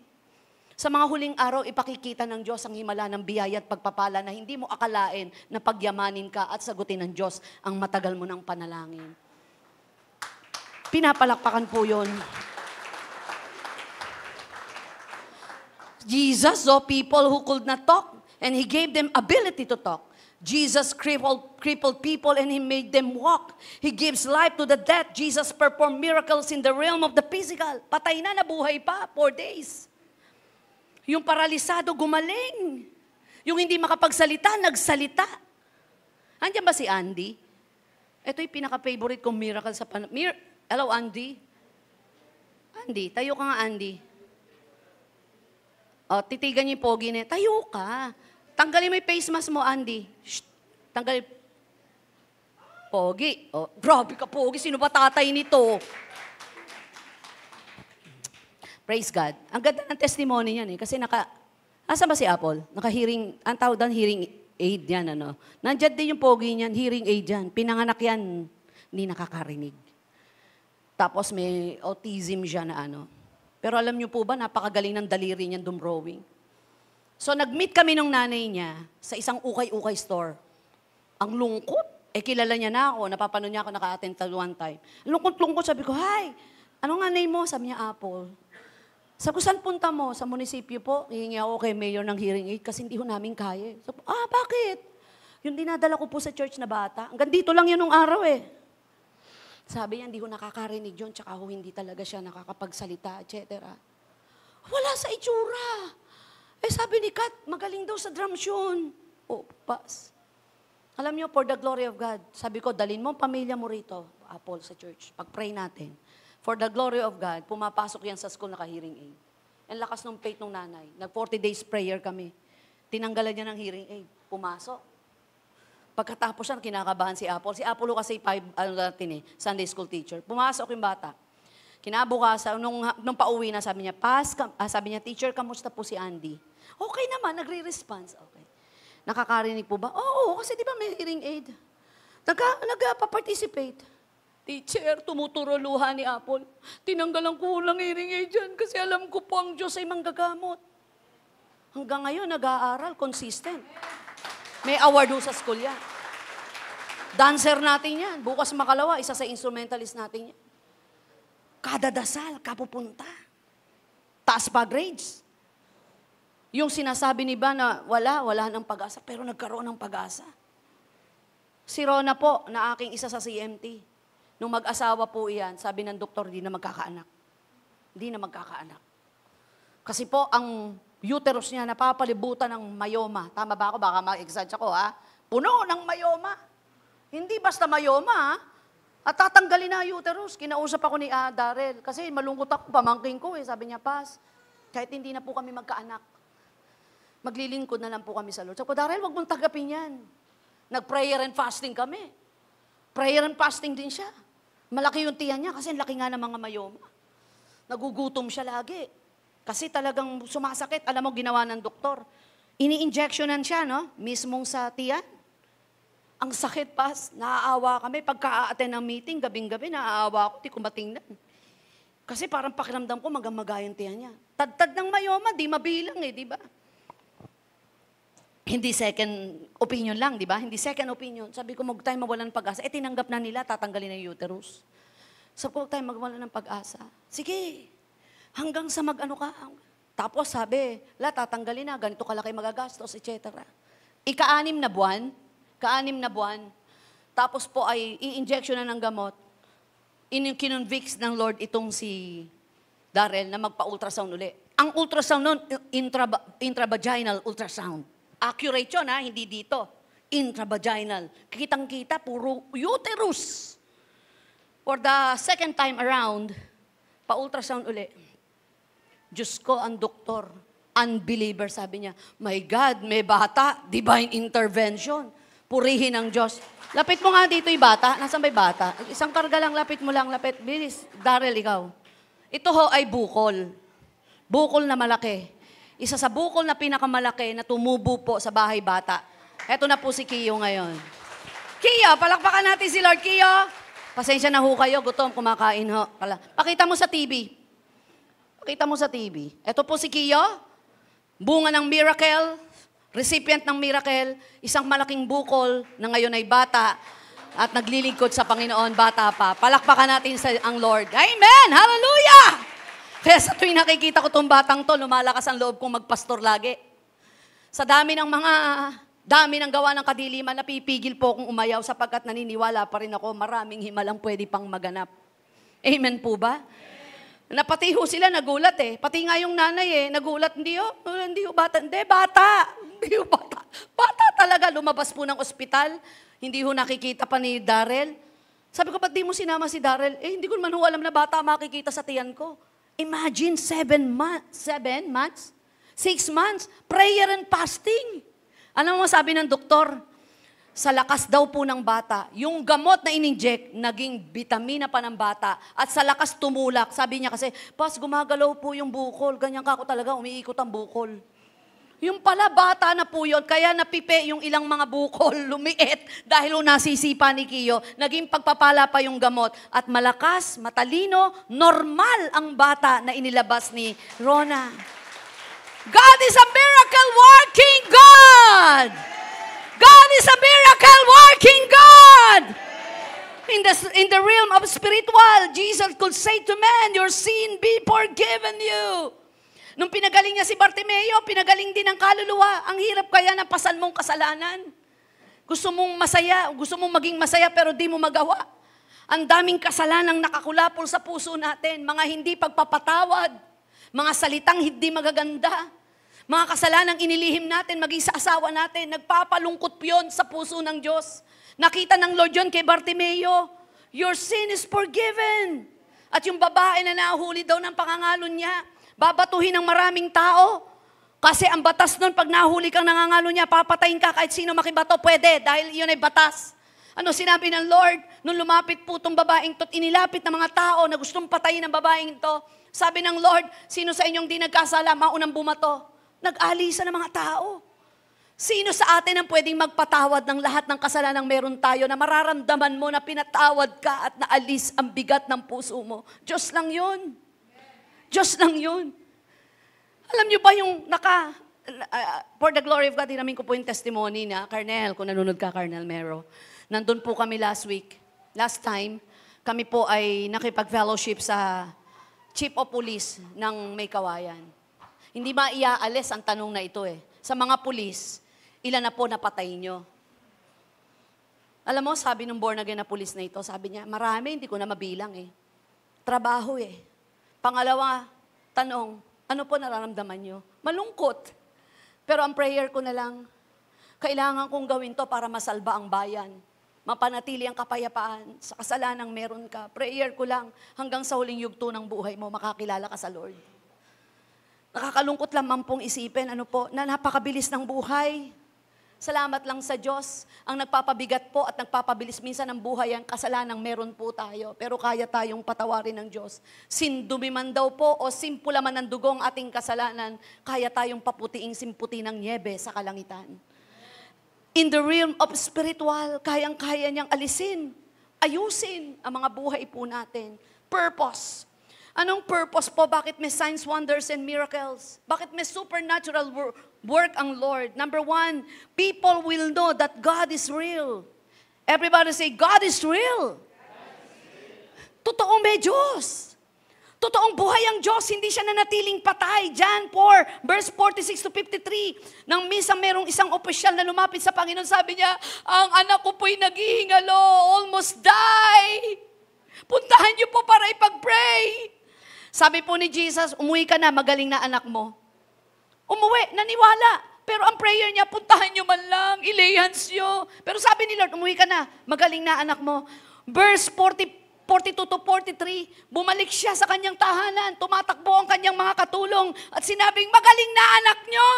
Sa mga huling araw, ipakikita ng Diyos ang himala ng biyaya at pagpapala na hindi mo akalain na pagyamanin ka at sagutin ng Diyos ang matagal mo ng panalangin. Pinapalakpakan po yun. Jesus saw people who could not talk and He gave them ability to talk. Jesus crippled people and He made them walk. He gives life to the dead. Jesus performed miracles in the realm of the physical. Patay na, nabuhay pa, 4 days. Yung paralisado, gumaling. Yung hindi makapagsalita, nagsalita. Andiyan ba si Andy? Ito yung pinaka-favorite kong miracle sa Hello, Andy? Andy, tayo ka nga, Andy. O, titigan niyo yung pogi niya. Tayo ka. Tanggalin mo yung face mask mo, Andy. Shh. Tanggalin. Pogi. Oh, grabe ka, pogi. Sino ba tatay nito? Praise God. Ang ganda ng testimony niyan eh. Kasi asan ba si Apple? Naka-hearing, ang tawag doon, hearing aid yan, ano. Nandiyan din yung pogi niyan, hearing aid yan. Pinanganak yan, hindi nakakarinig. Tapos may autism siya na ano. Pero alam niyo po ba, napakagaling ng daliri niyan dumrowing. So, nag-meet kami nung nanay niya sa isang ukay-ukay store. Ang lungkot. Kilala niya na ako. Napapanood niya ako, naka-attend one time. Lungkot-lungkot. Sabi ko, hi, ano nga name mo? Sabi niya, Apple. Sabi ko, saan punta mo? Sa munisipyo po. Hihingi ako kay mayor ng hearing aid kasi hindi ko namin kaya. Sabi ko, bakit? Yung dinadala ko po sa church na bata. Hanggang dito lang yun nung araw eh. Sabi niya, hindi ko nakakarinig yun. Tsaka hindi talaga siya nakakapagsalita, etc. Wala sa itsura. Sabi ni Kat, magaling daw sa drums yun. Pas. Alam niyo, for the glory of God, sabi ko, dalhin mo ang pamilya mo rito, Apple, sa church. Pag-pray natin. For the glory of God, pumapasok yan sa school naka-hearing aid. Ang lakas ng faith ng nanay. Nag-40 days prayer kami. Tinanggalan niya ng hearing aid. Pumasok. Pagkatapos yan, kinakabahan si Apple. Si Apple kasi Sunday school teacher. Pumasok yung bata. Kinabukasan, nung pauwi na, sabi niya, sabi niya, teacher, kamusta po si Andy? Okay naman, nagre-response. Okay. Nakakarinig po ba? Oo, kasi di ba may hearing aid? Nagpa-participate. Teacher, tumuturo luha ni Apple. Tinanggalan ko lang hearing aid dyan kasi alam ko po ang Diyos ay manggagamot. Hanggang ngayon, nag-aaral, consistent. May award sa school yan. Dancer natin yan. Bukas makalawa, isa sa instrumentalist natin yan. Kada dasal, kapupunta. Taas pa grades. Yung sinasabi ni ba na wala ng pag-asa, pero nagkaroon ng pag-asa. Si Rona po, na aking isa sa CMT, nung mag-asawa po iyan, sabi ng doktor, hindi na magkakaanak. Hindi na magkakaanak. Kasi po, ang uterus niya napapalibutan ng myoma. Tama ba ako? Baka ma-exage ako, ha? Puno ng myoma. Hindi basta myoma, ha? At tatanggalin na uterus. Kinausap ako ni Darrell. Kasi malungkot ako, pamangking ko eh. Sabi niya, Pas, kahit hindi na po kami magkaanak, maglilingkod na lang po kami sa Lord. Sabi ko, Darrell, wag mong tagapin yan. Nag-prayer and fasting kami. Prayer and fasting din siya. Malaki yung tiyan niya kasi laki nga ng mga mayoma. Nagugutom siya lagi. Kasi talagang sumasakit. Alam mo, ginawa ng doktor. Ini-injectionan siya, no? Mismong sa tiyan. Ang sakit, Pas. Naaawa kami. Pagka-attend ng meeting, gabing-gabi, naaawa ako. Di ko matingnan. Kasi parang pakiramdam ko, magamagayang tiyan niya. Tad-tad ng mayoma, di mabilang eh, di ba? Hindi second opinion lang, di ba? Hindi second opinion. Sabi ko, huwag tayo mawalan ng pag-asa. Tinanggap na nila, tatanggalin na yung uterus. Sabi ko, huwag tayo mawalan ng pag-asa. Sige, hanggang sa mag-ano ka. Tapos sabi, tatanggalin na, ganito kalaki magagastos, etc. Ika-6 na buwan, tapos po ay i-injection na ng gamot. Kinonvicts ng Lord itong si Darrell na magpa-ultrasound uli. Ang ultrasound nun, intravaginal ultrasound. Accurate yun, ha? Hindi dito. Intravaginal. Kitang-kita, puro uterus. For the second time around, pa-ultrasound uli. Diyos ko, ang doktor, unbeliever. Sabi niya, my God, may bata, divine intervention. Purihin ang Diyos. Lapit mo nga dito yung bata. Nasaan ba yung bata? Isang karga lang, lapit mo lang, lapit. Bilis, Darrell, ikaw. Ito ho ay bukol. Bukol na malaki. Isa sa bukol na pinakamalaki na tumubo po sa bahay bata. Eto na po si Kiyo ngayon. Kiyo, palakpakan natin si Lord. Kiyo, pasensya na ho kayo, gutom, kumakain ho. Pakita mo sa TV. Pakita mo sa TV. Eto po si Kiyo, bunga ng miracle, recipient ng miracle, isang malaking bukol na ngayon ay bata at naglilingkod sa Panginoon, bata pa. Palakpakan natin ang Lord. Amen! Hallelujah! Kaya sa tuwing nakikita ko itong batang to, lumalakas ang loob kong magpastor lagi. Sa dami ng gawa ng kadiliman, napipigil po akong umayaw sapagkat naniniwala pa rin ako, maraming himalang pwede pang maganap. Amen po ba? Napati ho sila, nagulat eh. Pati nga yung nanay nagulat, hindi bata. Bata talaga, lumabas po ng ospital. Hindi ho nakikita pa ni Darrell. Sabi ko, ba't di mo sinama si Darrell? Hindi ko naman ho alam na bata makikita sa tiyan ko. Imagine, 6 months, prayer and fasting. Ano mo sabi ng doktor? Sa lakas daw po ng bata, yung gamot na in-inject, naging vitamina pa ng bata. At sa lakas tumulak, sabi niya kasi, Pas, gumagalaw po yung bukol. Ganyan ka ako talaga, umiikot ang bukol. Yung pala, bata na po yun, kaya napipe yung ilang mga bukol, lumiit, dahil nasisipa ni Kiyo, naging pagpapala pa yung gamot. At malakas, matalino, normal ang bata na inilabas ni Rona. God is a miracle working God! God is a miracle working God! In the realm of spiritual, Jesus could say to man, your sin be forgiven you. Nung pinagaling niya si Bartimeo, pinagaling din ang kaluluwa. Ang hirap kaya na pasan mong kasalanan. Gusto mong masaya, gusto mong maging masaya pero di mo magawa. Ang daming kasalanang nakakulapol sa puso natin, mga hindi pagpapatawad, mga salitang hindi magaganda, mga kasalanang inilihim natin, maging sa asawa natin, nagpapalungkot yun sa puso ng Diyos. Nakita ng Lord yun kay Bartimeo, your sin is forgiven. At yung babae na nahuli daw ng pangangalo niya, babatuhin ng maraming tao. Kasi ang batas nun, pag nahuli kang nangangalo niya, papatayin ka kahit sino makibato, pwede, dahil yun ay batas. Ano sinabi ng Lord? Nung lumapit po itong babaeng to, inilapit ng mga tao na gustong patayin ng babaeng to. Sabi ng Lord, sino sa inyong di nagkasala, maunang bumato? Nag-alisa ng mga tao. Sino sa atin ang pwedeng magpatawad ng lahat ng kasalanang meron tayo na mararamdaman mo na pinatawad ka at naalis ang bigat ng puso mo? Diyos lang yun. Diyos lang yun. Alam niyo ba yung for the glory of God, hinamin ko po yung testimony na Carnel, kung nanonood ka, Carnel Mero. Nandun po kami last time, kami po ay nakipag-fellowship sa Chief of Police ng May Kawayan. Hindi maiaalis ang tanong na ito eh. Sa mga pulis, ilan na po napatay nyo? Alam mo, sabi ng born again na pulis na ito, sabi niya, marami, hindi ko na mabilang eh. Trabaho eh. Pangalawa, tanong, ano po nararamdaman nyo? Malungkot. Pero ang prayer ko na lang, kailangan kong gawin to para masalba ang bayan. Mapanatili ang kapayapaan sa kasalanang meron ka. Prayer ko lang, hanggang sa huling yugto ng buhay mo, makakilala ka sa Lord. Nakakalungkot lamang pong isipin, na napakabilis ng buhay. Salamat lang sa Diyos, ang nagpapabigat po at nagpapabilis minsan ng buhay ang kasalanang meron po tayo. Pero kaya tayong patawarin ng Diyos. Sindumi man daw po o simpula man ng dugong ating kasalanan, kaya tayong paputiing simputi ng niebe sa kalangitan. In the realm of spiritual, kayang-kaya niyang ayusin ang mga buhay po natin. Purpose. Anong purpose po? Bakit may signs, wonders, and miracles? Bakit may supernatural work ang Lord? Number 1, people will know that God is real. Everybody say, God is real. Totoong may Diyos. Totoong buhay ang Diyos, hindi siya nanatiling patay. John 4, verse 46 to 53. Nang minsan merong isang opisyal na lumapit sa Panginoon, sabi niya, ang anak ko po'y naghihingalo, almost die. Puntahan niyo po para ipag-pray. Sabi po ni Jesus, umuwi ka na, magaling na anak mo. Umuwi, naniwala. Pero ang prayer niya, puntahan niyo man lang, ilay hands niyo. Pero sabi ni Lord, umuwi ka na, magaling na anak mo. Verse 45 42 to 43, bumalik siya sa kanyang tahanan, tumatakbo ang kanyang mga katulong, at sinabing, magaling na anak nyo.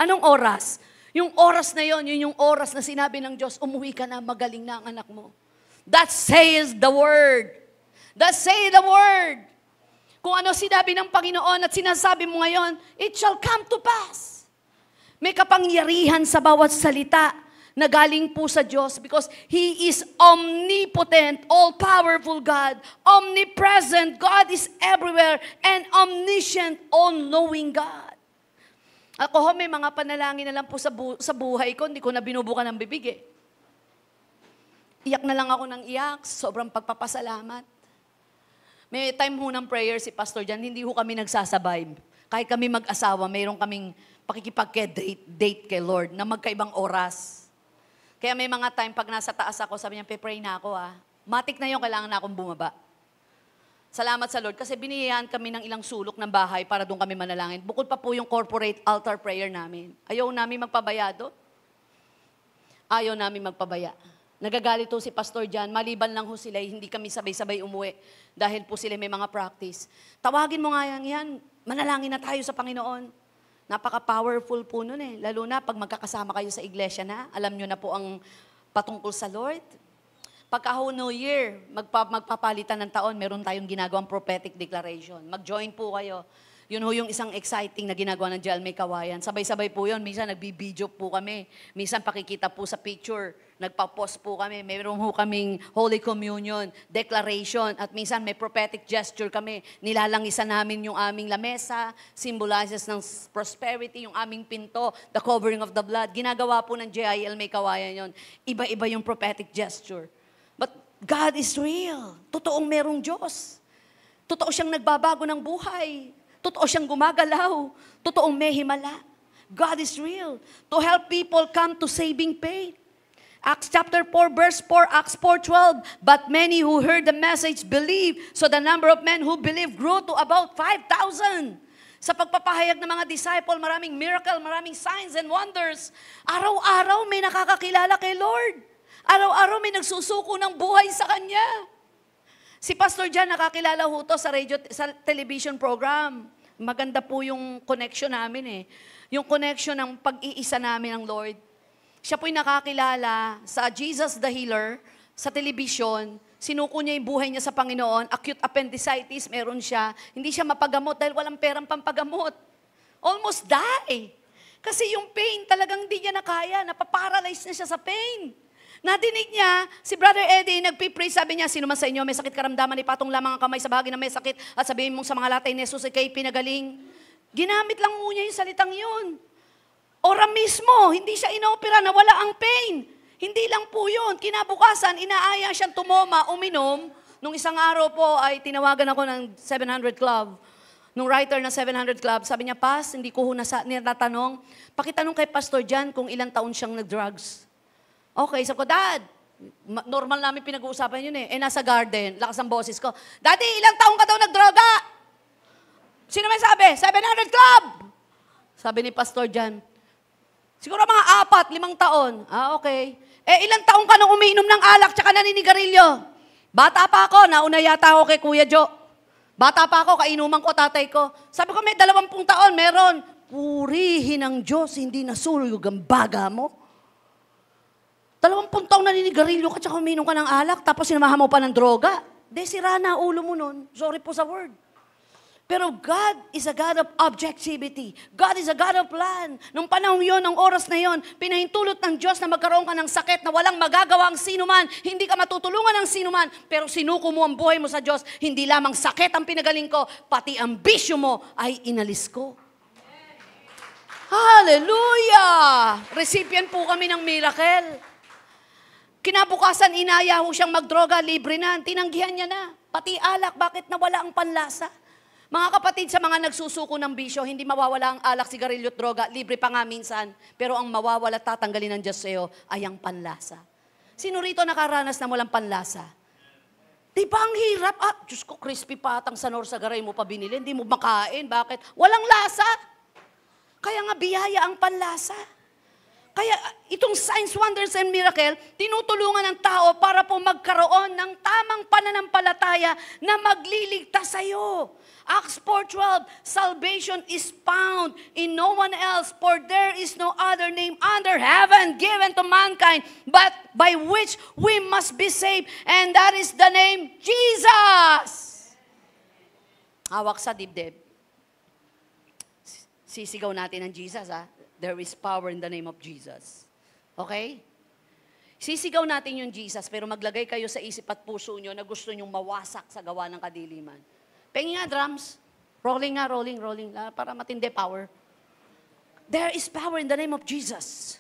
Anong oras? Yung oras na yon, yun yung oras na sinabi ng Diyos, umuwi ka na, magaling na ang anak mo. That says the word. That say the word. Kung ano sinabi ng Panginoon at sinasabi mo ngayon, it shall come to pass. May kapangyarihan sa bawat salita na galing po sa Diyos because He is omnipotent, all-powerful God, omnipresent, God is everywhere, and omniscient, all-knowing God. Ako may mga panalangin na lang po sa buhay ko, hindi ko na binubukan ng bibig eh. Iyak na lang ako ng iyak, sobrang pagpapasalamat. May time ho ng prayer si Pastor Jan, hindi ho kami nagsasabay. Kahit kami mag-asawa, mayroon kaming pakikipag-date kay Lord na magkaibang oras. Kaya may mga time pag nasa taas ako, sabi niya, pray na ako ah. Matik na yun, kailangan na akong bumaba. Salamat sa Lord kasi biniyayaan kami ng ilang sulok ng bahay para doon kami manalangin. Bukod pa po yung corporate altar prayer namin. Ayaw namin magpabayado. Ayaw namin magpabaya. Nagagalit ho si Pastor Jan, maliban lang ho sila, hindi kami sabay-sabay umuwi dahil po sila may mga practice. Tawagin mo nga yan, manalangin na tayo sa Panginoon. Napaka-powerful po nun eh. Lalo na pag magkakasama kayo sa iglesia na, alam nyo na po ang patungkol sa Lord. Pagka ho New Year, magpapalitan ng taon, meron tayong ginagawang prophetic declaration. Mag-join po kayo. Yun ho yung isang exciting na ginagawa ng Jalmay Kawayan. Sabay-sabay po yun. Minsan nagbibideo po kami. Minsan pakikita po sa picture. Nagpa-post po kami. Meron ho kaming Holy Communion, declaration. At minsan may prophetic gesture kami. Nilalangisan namin yung aming lamesa. Symbolizes ng prosperity, yung aming pinto, the covering of the blood. Ginagawa po ng JIL May Kawayan yun. Iba-iba yung prophetic gesture. But God is real. Totoong merong Diyos. Totoo siyang nagbabago ng buhay. Totoo siyang gumagalaw. Totoong may himala. God is real. To help people come to saving faith. Acts chapter 4, verse 4, Acts 4:12. But many who heard the message believed. So the number of men who believed grew to about 5,000. Sa pagpapahayag ng mga disciple, maraming miracle, maraming signs and wonders. Araw-araw may nakakakilala kay Lord. Araw-araw may nagsusuko ng buhay sa Kanya. Si Pastor Jan, nakakilala ho to sa television program. Maganda po yung connection namin eh. Yung connection ng pag-iisa namin ng Lord. Siya po'y nakakilala sa Jesus the Healer, sa television. Sinuko niya yung buhay niya sa Panginoon. Acute appendicitis, meron siya. Hindi siya mapagamot dahil walang perang pampagamot. Almost die. Kasi yung pain talagang hindi niya nakaya. Napaparalyze na siya sa pain. Nadinig niya, si Brother Eddie, nagpipray, sabi niya, sino man sa inyo, may sakit karamdaman, ipatong lamang ang kamay sa bahagi na may sakit at sabihin mong sa mga latay ni Jesus, ikay pinagaling. Ginamit lang mo niya yung salitang yun. Ora mismo, hindi siya inopera na wala ang pain. Hindi lang po yun. Kinabukasan, inaaya siyang tumoma, uminom. Nung isang araw po ay tinawagan ako ng 700 Club. Nung writer ng 700 Club, sabi niya, Pas, hindi ko natanong, pakitanong kay Pastor Jan kung ilang taon siyang nag-drugs. Okay, sabi ko, Dad, normal namin pinag-uusapan yun eh. Nasa garden, lakas ang boses ko. Daddy, ilang taong ka daw nagdroga? Sino may sabi? 700 Club! Sabi ni Pastor Jan, siguro mga 4-5 taon. Okay. Ilang taong ka nang umiinom ng alak tsaka naninigarilyo? Bata pa ako, nauna yata ako kay Kuya Jo. Bata pa ako, kainuman ko tatay ko. Sabi ko, may 20 taon, meron. Purihin ang Diyos, hindi nasulog ang baga mo. 20 taong naninigarilyo ka tsaka uminom ka ng alak, tapos sinamahan mo pa ng droga. Sira na ulo mo nun. Sorry po sa word. Pero God is a God of objectivity. God is a God of plan. Nung panahon yon, ng oras na yon, pinahintulot ng Diyos na magkaroon ka ng sakit na walang magagawa ang sinuman. Hindi ka matutulungan ng sinuman, pero sinuko mo ang buhay mo sa Diyos. Hindi lamang sakit ang pinagaling ko, pati ang bisyo mo ay inalis ko. Hallelujah! Recipient po kami ng miracle. Kinabukasan, inaya ho siyang magdroga, libre na. Tinanggihan niya na. Pati alak, bakit nawala ang panlasa? Mga kapatid, sa mga nagsusuko ng bisyo, hindi mawawala ang alak, sigarilyo at droga. Libre pa nga minsan. Pero ang mawawala, tatanggalin ng Diyos sa'yo ay ang panlasa. Sino rito nakaranas na walang panlasa? Di ba ang hirap? Diyos ko, crispy patang sa Norsagaray mo pa binili. Hindi mo makain. Bakit? Walang lasa. Kaya nga biyaya ang panlasa. Kaya itong signs, wonders, and miracle, tinutulungan ng tao para po magkaroon ng tamang pananampalataya na magliligtas sa iyo. Acts 4:12, salvation is found in no one else, for there is no other name under heaven given to mankind, but by which we must be saved, and that is the name Jesus. Hawak sa dibdib. Sisigaw natin ang Jesus, ha? There is power in the name of Jesus. Okay? Sisigaw natin yung Jesus, pero maglagay kayo sa isip at puso nyo na gusto nyong mawasak sa gawa ng kadiliman. Pengi nga drums. Rolling nga, rolling. Para matindi power. There is power in the name of Jesus.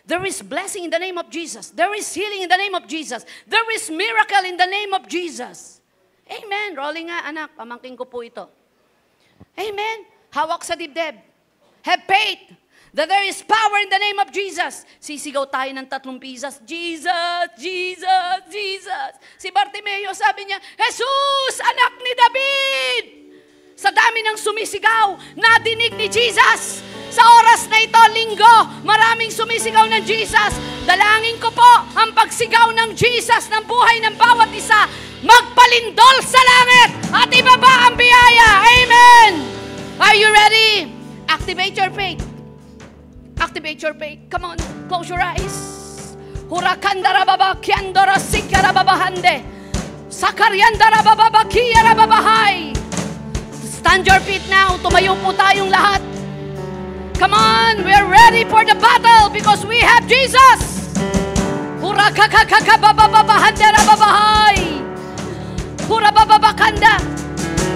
There is blessing in the name of Jesus. There is healing in the name of Jesus. There is miracle in the name of Jesus. Amen. Rolling nga, anak. Pamangkin ko po ito. Amen. Hawak sa dibdib. Have faith that there is power in the name of Jesus. Sisigaw tayo ng 3 pieces. Jesus, Jesus, Jesus. Si Bartimeo sabi niya, Jesus, anak ni David. Sa dami ng sumisigaw, nadinig ni Jesus. Sa oras na ito, linggo, maraming sumisigaw ng Jesus. Dalangin ko po ang pagsigaw ng Jesus ng buhay ng bawat isa. Magpalindol sa langit at ibaba ang biyaya. Amen. Are you ready? Activate your faith. Activate your faith. Come on, close your eyes. Hurakandara baba kiandora sikara babahande. Sakaryandara baba kiyara babahay. Stand your feet now. Tumayo po tayong lahat. Come on, we are ready for the battle because we have Jesus. Hurakakakaka bababahandara babahay. Hurabababakanda.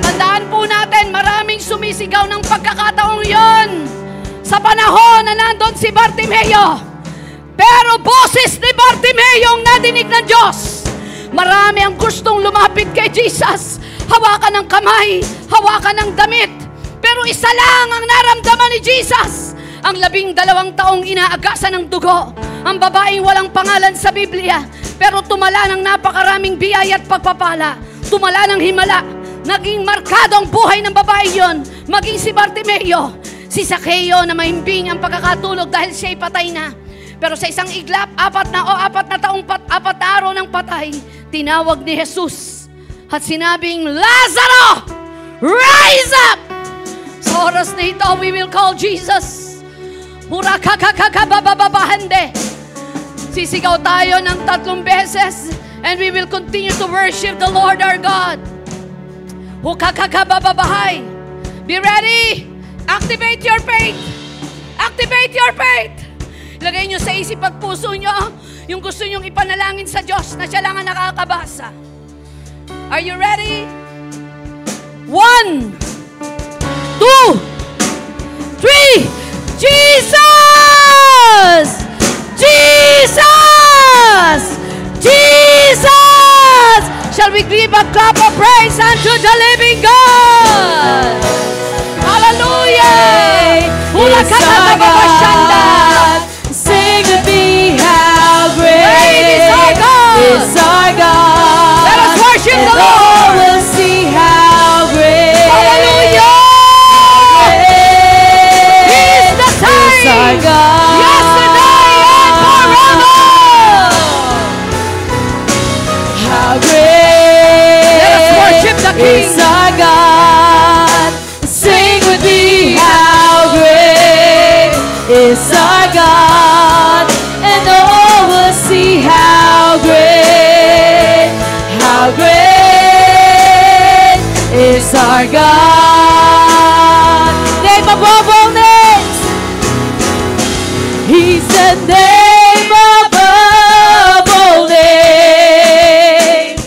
Tandaan po natin, maraming sumisigaw ng pagkakataong yon. Sa panahon na nandun si Bartimeo. Pero boses ni Bartimeo ang nadinig ng Diyos. Marami ang gustong lumapit kay Jesus. Hawakan ng kamay, hawakan ng damit. Pero isa lang ang naramdaman ni Jesus. Ang 12 taong inaagasan ng dugo. Ang babaeng walang pangalan sa Biblia. Pero tumala ng napakaraming biyaya at pagpapala. Tumala ng himala. Naging markado ang buhay ng babae yon. Maging si Bartimeo. Si Zaccheo na mahimbing ang pagkakatulog dahil siya'y patay na. Pero sa isang iglap, 4 na araw ng patay, tinawag ni Jesus at sinabing, Lazaro, rise up! Sa oras na ito, we will call Jesus. Hurakakakakabababahande. Sisigaw tayo ng 3 beses and we will continue to worship the Lord our God. Hukakakabababahay. Be ready! Activate your faith! Activate your faith! Lagay nyo sa isip at puso nyo yung gusto nyong ipanalangin sa Diyos na siya lang ang nakakabasa. Are you ready? 1, 2, 3. Jesus! Jesus! Jesus! Shall we give a clap of praise unto the living God? Hallelujah! It's our God. Sing with me, how great is our God. It's our God. Let us worship the And Lord. all will see how great. Hallelujah! He is the It's our same God. yesterday and forever. How great. Let us worship the King. It's our God. Sing with me, how great is our God, and all will see how great is our God. Name above all names. He's the name above all names.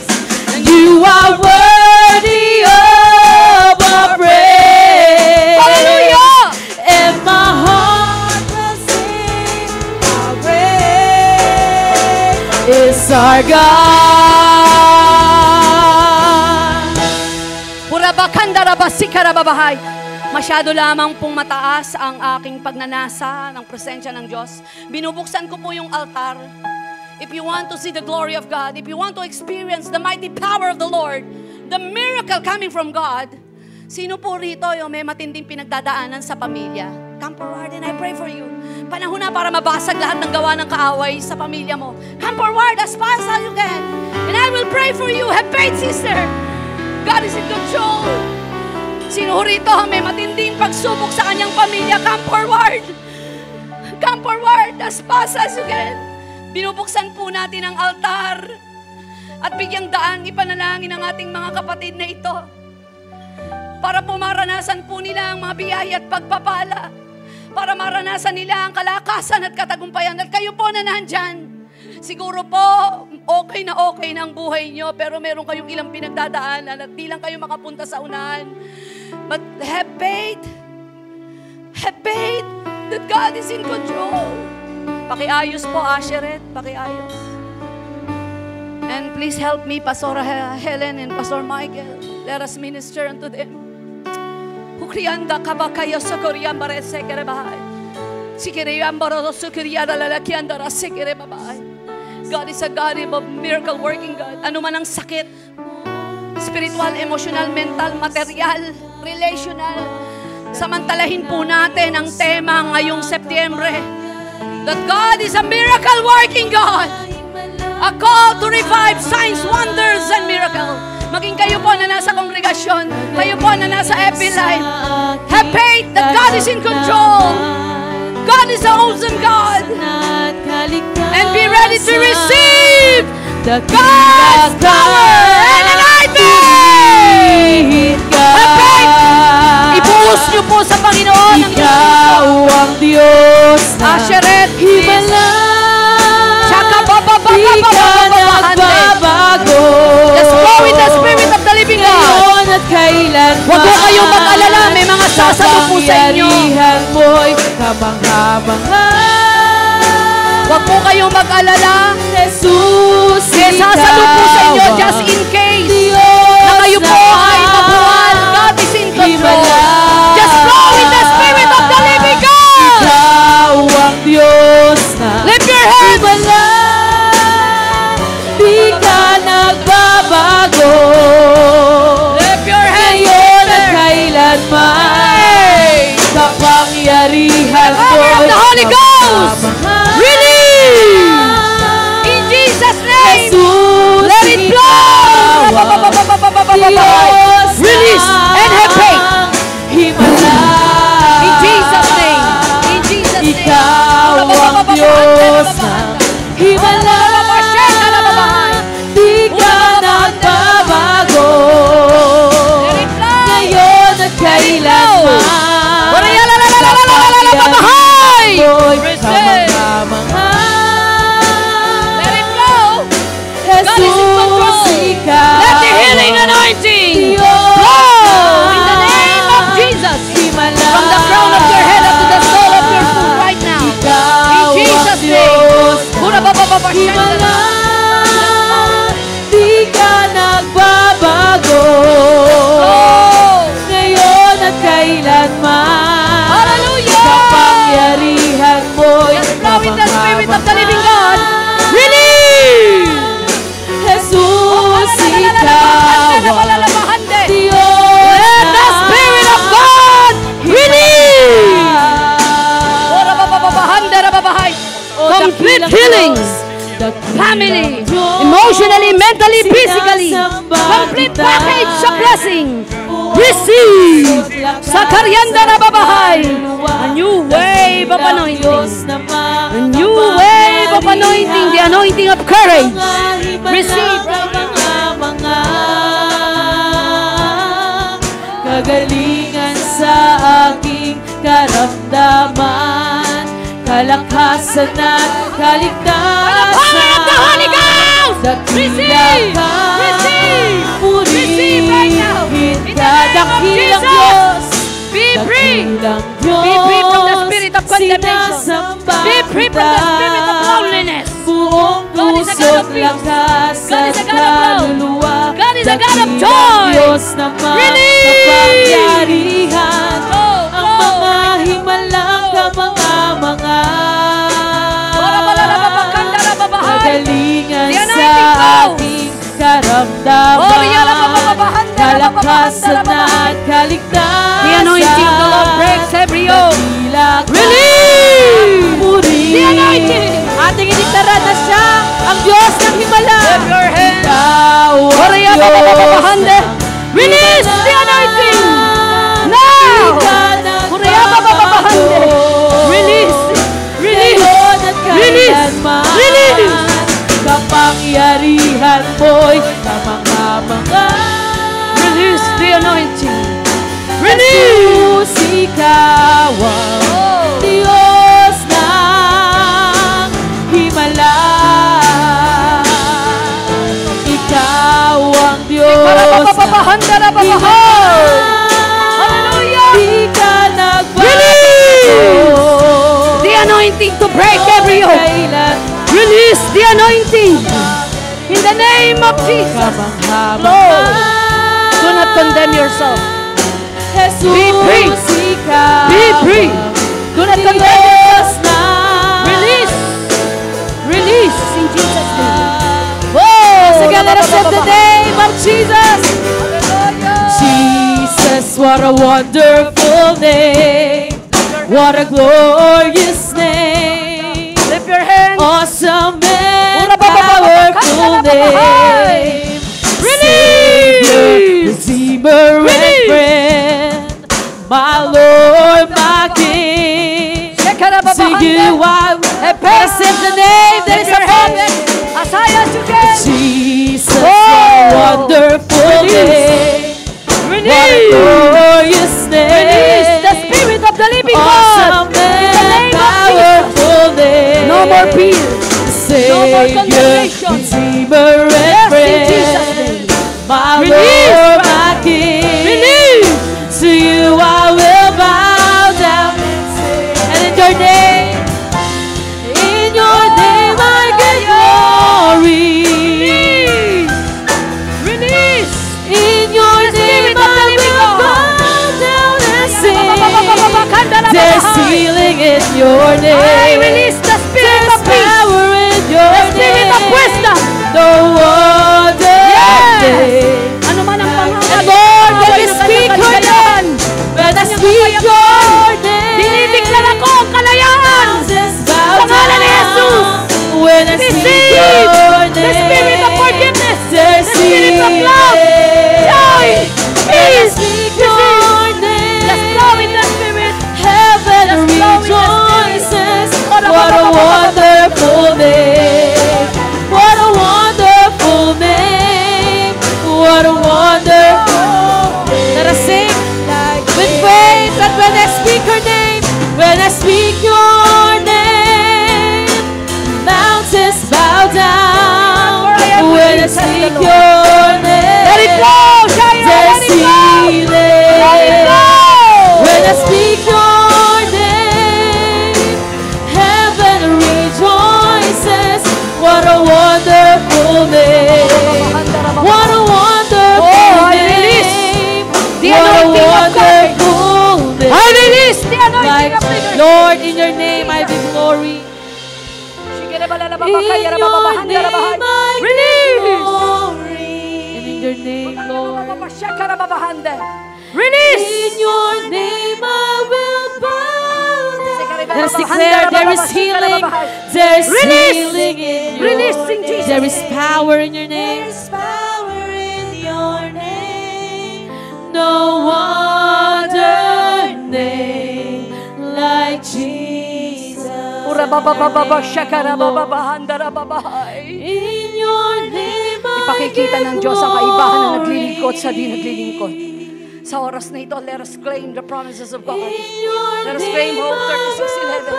You are worthy of our praise. Hallelujah! And my heart will sing how great is our God. Purabakandarabasikarabbahay. Masyado lamang pong mataas ang aking pagnanasa ng presensya ng Diyos. Binubuksan ko po yung altar. If you want to see the glory of God, if you want to experience the mighty power of the Lord, the miracle coming from God, sino po rito yung may matinding pinagdadaanan sa pamilya? Come forward and I pray for you. Panahon na para mabasag lahat ng gawa ng kaaway sa pamilya mo. Come forward as fast as you can. And I will pray for you. Have faith, sister. God is in control. Sino rito may matinding pagsubok sa kanyang pamilya? Come forward. Come forward as fast as you can. Binubuksan po natin ang altar at bigyang daan ipanalangin ang ating mga kapatid na ito para po maranasan po nila ang mga biyaya at pagpapala, para maranasan nila ang kalakasan at katagumpayan. At kayo po na nandyan, siguro po okay na ang buhay nyo, pero meron kayong ilang pinagdadaanan at di lang kayo makapunta sa unahan. But have faith that God is in control. Pakiayos po, Asheret, pakiayos. And please help me, Pastor Helen and Pastor Michael. Let us minister unto them. Hukrianda kabakayo sokoriyan bare sekere bahay. Sikiriyan baro sokoriyan lalakianda ra sekere bahay. God is a God of miracle working God. Ano man ang sakit, spiritual, emotional, mental, material, relational, samantalahin po natin ang tema ngayong Setyembre. That God is a miracle working God. A call to revive signs, wonders, and miracle. Maging kayo po na nasa kongregasyon, kayo po na nasa FB Live. Have faith that God is in control. God is an awesome God. And be ready to receive God's power and enlightenment. Have faith. Ibuhos niyo po sa Panginoon ang Ikaw ang Diyos na Asheret, himala. Di ka nagbabago. Let's go with the Spirit of the living God. Ngayon at kailan Huwag po kayong mag-alala, may mga sasalo po sa inyo. Kapangyarihan mo'y kamangha-mangha. Huwag po kayong mag-alala. Jesus, May sasalo po sa inyo just in case na kayo po ay mabuhan. God is in control. Just flow with the Spirit of the living God. Ikaw ang Diyos na Lift your hands. Di ka nagbabago. Lift your hands. Ngayon at kailanman kapangyarihan Power of the Holy Ghost. Release. In Jesus' name. Jesus, Let it flow. Release and have faith. Himala. In Jesus' name. In Jesus' name. Ikaw ang Diyos na himala. Di ka nagbabago. Ngayon at kailanman kapangyarihan mo'y kamangha-mangha. Let it flow. God is in control. Ikaw Let the healing anointing Diyos flow in the name of Jesus. himala. From the crown of your head up to the sole of your foot right now. In Jesus' name. Himala. Di ka nagbabago. Ngayon at kailanman Hallelujah. kapangyarihan mo'y Just flow in the Spirit of the living God. Release! Jesus, ikaw ang Diyos. Let the Spirit of God release. Complete healings. Family, emotionally, mentally, physically. Complete package of blessing. Receive. Sa karyanda na babahay. A new wave of anointing. A new wave of anointing. The anointing of courage. Receive. Kagalingan sa aking karamdaman, kalakasan at kaligtasan. Power of the Holy Ghost! Receive! Receive! Receive right now! In the name of Jesus! Be free! Be free from the spirit of condemnation. Be free from the spirit of loneliness. God is a God of peace. God is a God of love. God is a God of joy. Release! Ang mga himalang kamanga-manga, kagalingan sa aking karamdaman, kalakasan at kaligtasan. The anointing of the Lord breaks every yoke. Release! Lift your hands. Ikaw ang Korea Diyos bababahande. na Release the anointing. Now. Korea bababahande. Release. Release. Release. Release. Kapangyarihan mo'y kamangha-mangha. Release the anointing. Jesus, ikaw ang Diyos ng himala. Ikaw ang Diyos ng himala. Di ka nagbago. The anointing to break every yoke. Release the anointing. In the name of Jesus. Lord, do not condemn yourself. Be free. Be free. Do not condemn yourself. Release. Release in Jesus' name. Oh, Again, let us lift the name of Jesus. Jesus, what a wonderful name. What a glorious name. lift your hands. Awesome and powerful name. Savior, Redeemer and friend. My Lord, my King. To you I bless in the name that is above it. As high as you can. Jesus, what a wonderful name. What a glorious name. Release the Spirit of the living God. Awesome and powerful name. No more fear. Savior, condemnation. Redeemer and Yes, in friend. Jesus' name. My Release, Lord, my King. Release. To you I will bow down and in your name I get glory. Release. In your name I will bow down and sing. There's healing in your name. I release the Spirit There's of peace. power in your The Spirit name. of wisdom. No other name. Ano man ang pangalan. Lord, when we speak your name, when I speak your name, dinideklara ko ang kalayaan. Sa ngalan ni Jesus. When I speak Receive your name, the Spirit of forgiveness. there's The Spirit of love. Joy. Peace. your name. Let's flow in the Spirit. Heaven Let's flow in the rejoices. Spirit. What a wonderful name. What a wonderful name. What a wonderful name. Let us sing with praise that when I speak your name, when I speak your name, mountains bow down. When I speak your name, Let it flow, Shira. Let there's it flow. healing. Let it flow. When I speak your name, heaven rejoices. What a wonderful name. What a wonderful Oh, I release name. the What a anointing of God. wonderful name. I release the anointing Like, of the Lord, in your name I give glory. In your name I Release. give glory. And in your name, Lord. Release. In your name I will bow down. Let us declare there is healing. There is Release. healing in your Release in name. Jesus' There is name. power in your name. There is power in your name. No other name like Jesus. In your name I Ipakikita give ng Diyos ang kaibahan na glory. naglilingkod sa di naglilingkod. Sa oras na ito, let us claim the promises of God. In your Let us claim name Hope I 36:11. will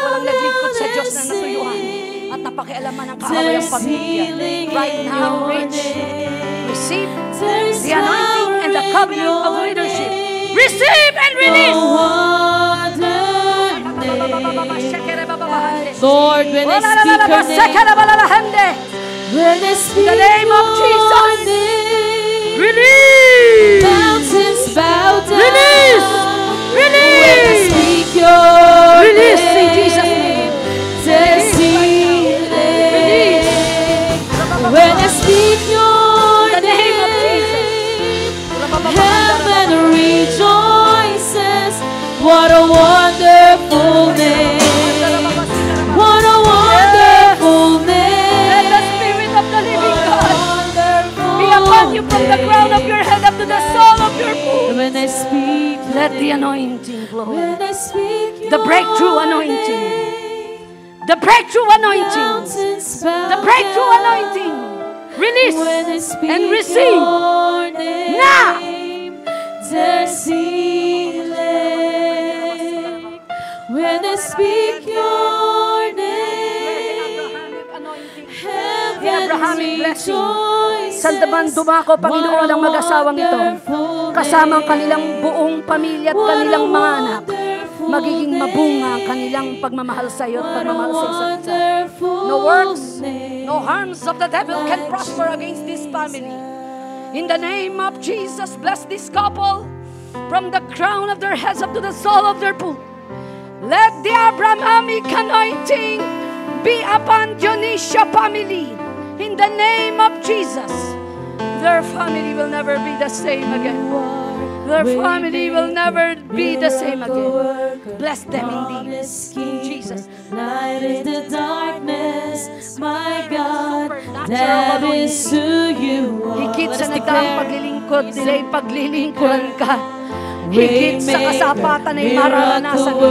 Walang naglingkod sa Diyos na bow natuyuhan and at napakialaman ng kaaway ang there's pamilya. healing Right in now, your rich, name. receive There's the anointing and the power in covenant of your leadership. name. Receive and release. No other name. Lord, when I speak your name, when I speak the name of your Jesus. name, Release. mountains bow down. Release. When I Release. speak your Release in name, Jesus' name. there's healing. When I speak your In the name of name, heaven rejoices. What a wonderful name. What a wonderful Let the name. Spirit of the anointing, Lord. When I speak The breakthrough your anointing. name, The breakthrough anointing. mountains bow The breakthrough down. anointing. Release When I speak and receive. your name, Now. there's healing. When I speak your name, The Abrahamic blessing. Saan naman rejoices. dumako, Panginoon, ang mag-asawang ito? Kasama ang kanilang buong pamilya at kanilang mga anak. Magiging mabunga ang kanilang pagmamahal sa iyo at pagmamahal sa isa't isa. No works, no harms of the devil can prosper against this family. In the name of Jesus, bless this couple from the crown of their heads up to the sole of their foot. Let the Abrahamic anointing be upon Dionisia family. In the name of Jesus, their family will never be the same again. Their family will never be the same again. Bless them indeed. In Jesus. Light in the darkness, my God, that is who you are. Higit Let sa us nagdaang declare. paglilingkod, nila yung paglilingkuran ka. Higit sa kasapatan ay mararanasan mo.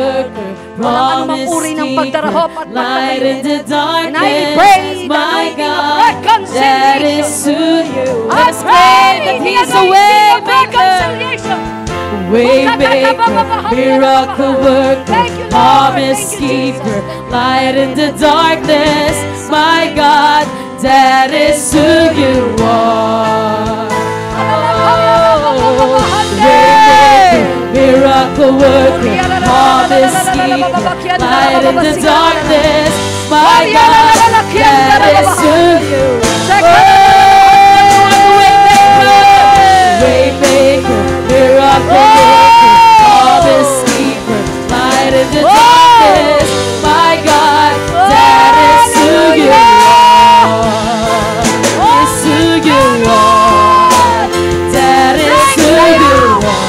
Walang anumang uri ng pagdarahop at Light in the pagkatayo. And I darkness, pray the my anointing of God, that reconciliation. is who you are. I Let us pray pray that the He's a anointing way of maker. reconciliation. Waymaker, miracle worker, Thank you, Lord. promise Thank you, keeper, Jesus. light in the darkness, my God, that is who you are. Oh, waymaker, miracle worker, promise keeper, light in the darkness, my God, that is who you are. Waymaker, miracle worker, promise keeper, light in the darkness, my God, that is who you are. Is who you are. That is who you are.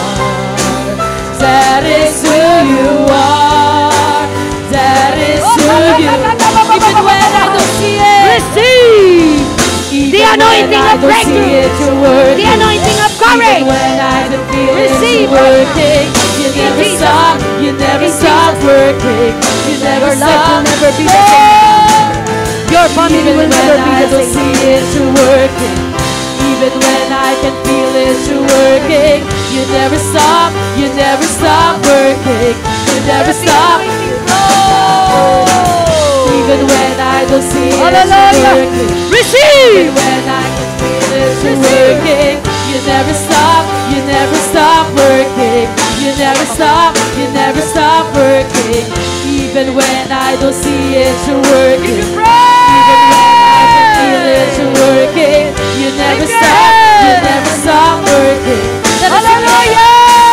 That is who you are. That is who you are. Even when I don't see it, Receive the anointing of breakthrough. the The anointing of courage. Even when I don't feel Receive. it's working, you never Jesus. stop, you never stop working, you never Your life will stop. never be the same. Your family Even will when never be I the don't same. see it, you're working. Even when I can feel it, you're working. You never stop, you never stop working. You never stop. Even when I don't see it, you're Hallelujah. working. Receive. Even when I can feel it, you're working. You never stop, you never stop working. You never stop, you never stop working. Even when I don't see it, you're working. Even when I can feel it, you're working. You never stop, you never stop working.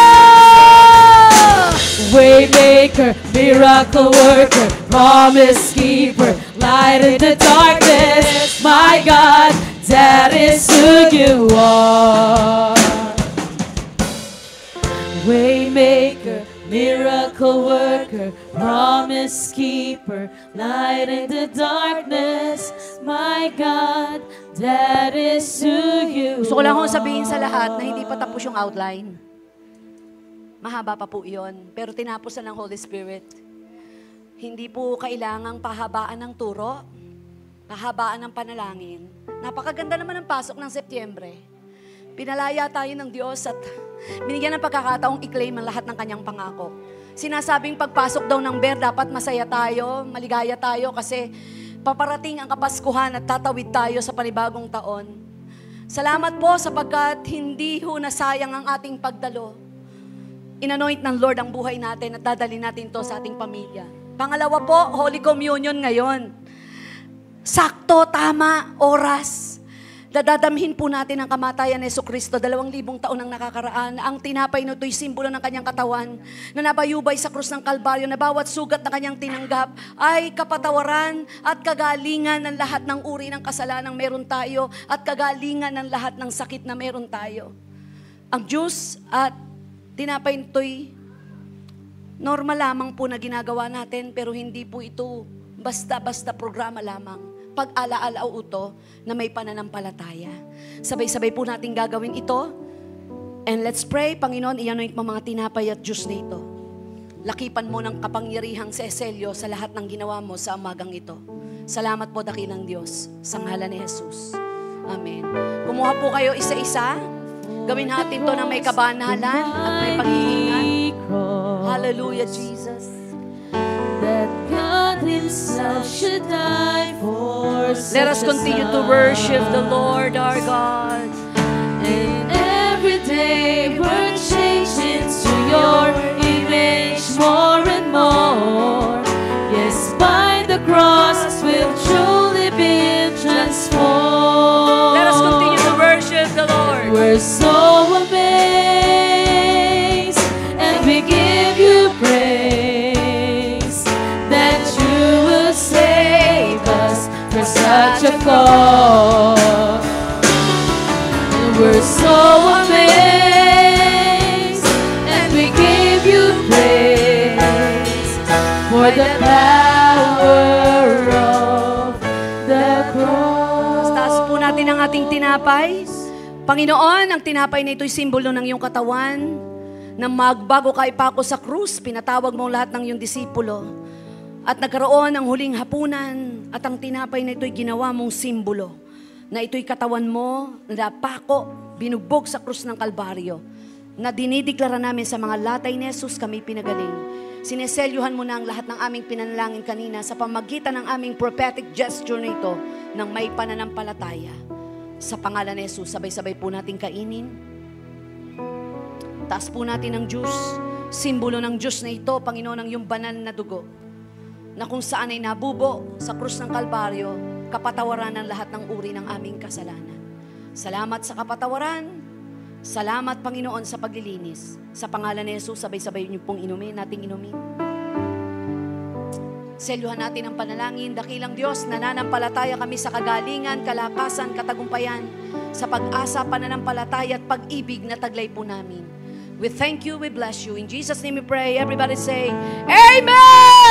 Hallelujah. Waymaker, miracle worker, promise keeper, light in the darkness, my God, that is who you are. Waymaker, miracle worker, promise keeper, light in the darkness, my God, that is who you Gusto ko lang are. akong sabihin sa lahat na hindi pa tapos yung outline. Mahaba pa po yun, pero tinapos na ng Holy Spirit. Hindi po kailangang pahabaan ng turo, pahabaan ng panalangin. Napakaganda naman ang pasok ng Setyembre. Pinalaya tayo ng Diyos at binigyan ng pagkakataong i-claim ang lahat ng kanyang pangako. Sinasabing pagpasok daw ng Bear, dapat masaya tayo, maligaya tayo kasi paparating ang Kapaskuhan at tatawid tayo sa panibagong taon. Salamat po sapagkat hindi ho nasayang ang ating pagdalo. Inanoint ng Lord ang buhay natin at dadalhin natin to sa ating pamilya. Pangalawa po, Holy Communion ngayon. Sakto, tama, oras. Dadamhin po natin ang kamatayan ni Jesucristo, 2,000 taon ang nakakaraan. Ang tinapay na ito'y simbolo ng kanyang katawan na nabayubay sa krus ng Kalbaryo na bawat sugat na kanyang tinanggap ay kapatawaran at kagalingan ng lahat ng uri ng kasalanang meron tayo at kagalingan ng lahat ng sakit na meron tayo. Ang juice at tinapay nito'y normal lamang po na ginagawa natin pero hindi po ito basta-basta programa lamang. Pag-alaala o uto na may pananampalataya. Sabay-sabay po natin gagawin ito. And let's pray, Panginoon, i-anoint mo mga tinapay at juice na ito. Lakipan mo ng kapangyarihang seselyo sa lahat ng ginawa mo sa umagang ito. Salamat po, dakilang Diyos, sa ngalan ni Jesus. Amen. Kumuha po kayo isa-isa. Gawin natin to na may kabanalan at may pag-iingat. Hallelujah, Jesus. That God Himself should die for Let us continue to worship the Lord our God. And every day we're changing to your image more and more. Yes, by the cross we'll truly be transformed. Let us continue to worship the Lord. We're so amazed and we give you praise that you will save us for such a cause. And we're so amazed and we give you praise for the power of the cross. Taas po natin ang ating tinapay. Panginoon, ang tinapay na ito'y simbolo ng iyong katawan, na magbago ka ipako sa krus, pinatawag mo lahat ng iyong disipulo, at nagkaroon ng huling hapunan, at ang tinapay na ito'y ginawa mong simbolo, na ito'y katawan mo, na pako, binugbog sa krus ng Kalbaryo, na dinideklara namin sa mga latay ni Jesus kami pinagaling. Sineselyuhan mo na ang lahat ng aming pinanalangin kanina sa pamagitan ng aming prophetic gesture na ito ng may pananampalataya. Sa pangalan ni Jesus, sabay-sabay po natin kainin. Taas po natin ang juice. Simbolo ng juice na ito, Panginoon, ang iyong banal na dugo, na kung saan ay nabubo sa krus ng Kalbaryo, kapatawaran ng lahat ng uri ng aming kasalanan. Salamat sa kapatawaran. Salamat, Panginoon, sa paglilinis. Sa pangalan ni Jesus, sabay-sabay niyo pong inumin, nating inumin. Selyuhan natin ang panalangin. Dakilang Diyos, nananampalataya kami sa kagalingan, kalakasan, katagumpayan, sa pag-asa, pananampalataya at pag-ibig na taglay po namin. We thank you, we bless you. In Jesus' name we pray. Everybody say, Amen!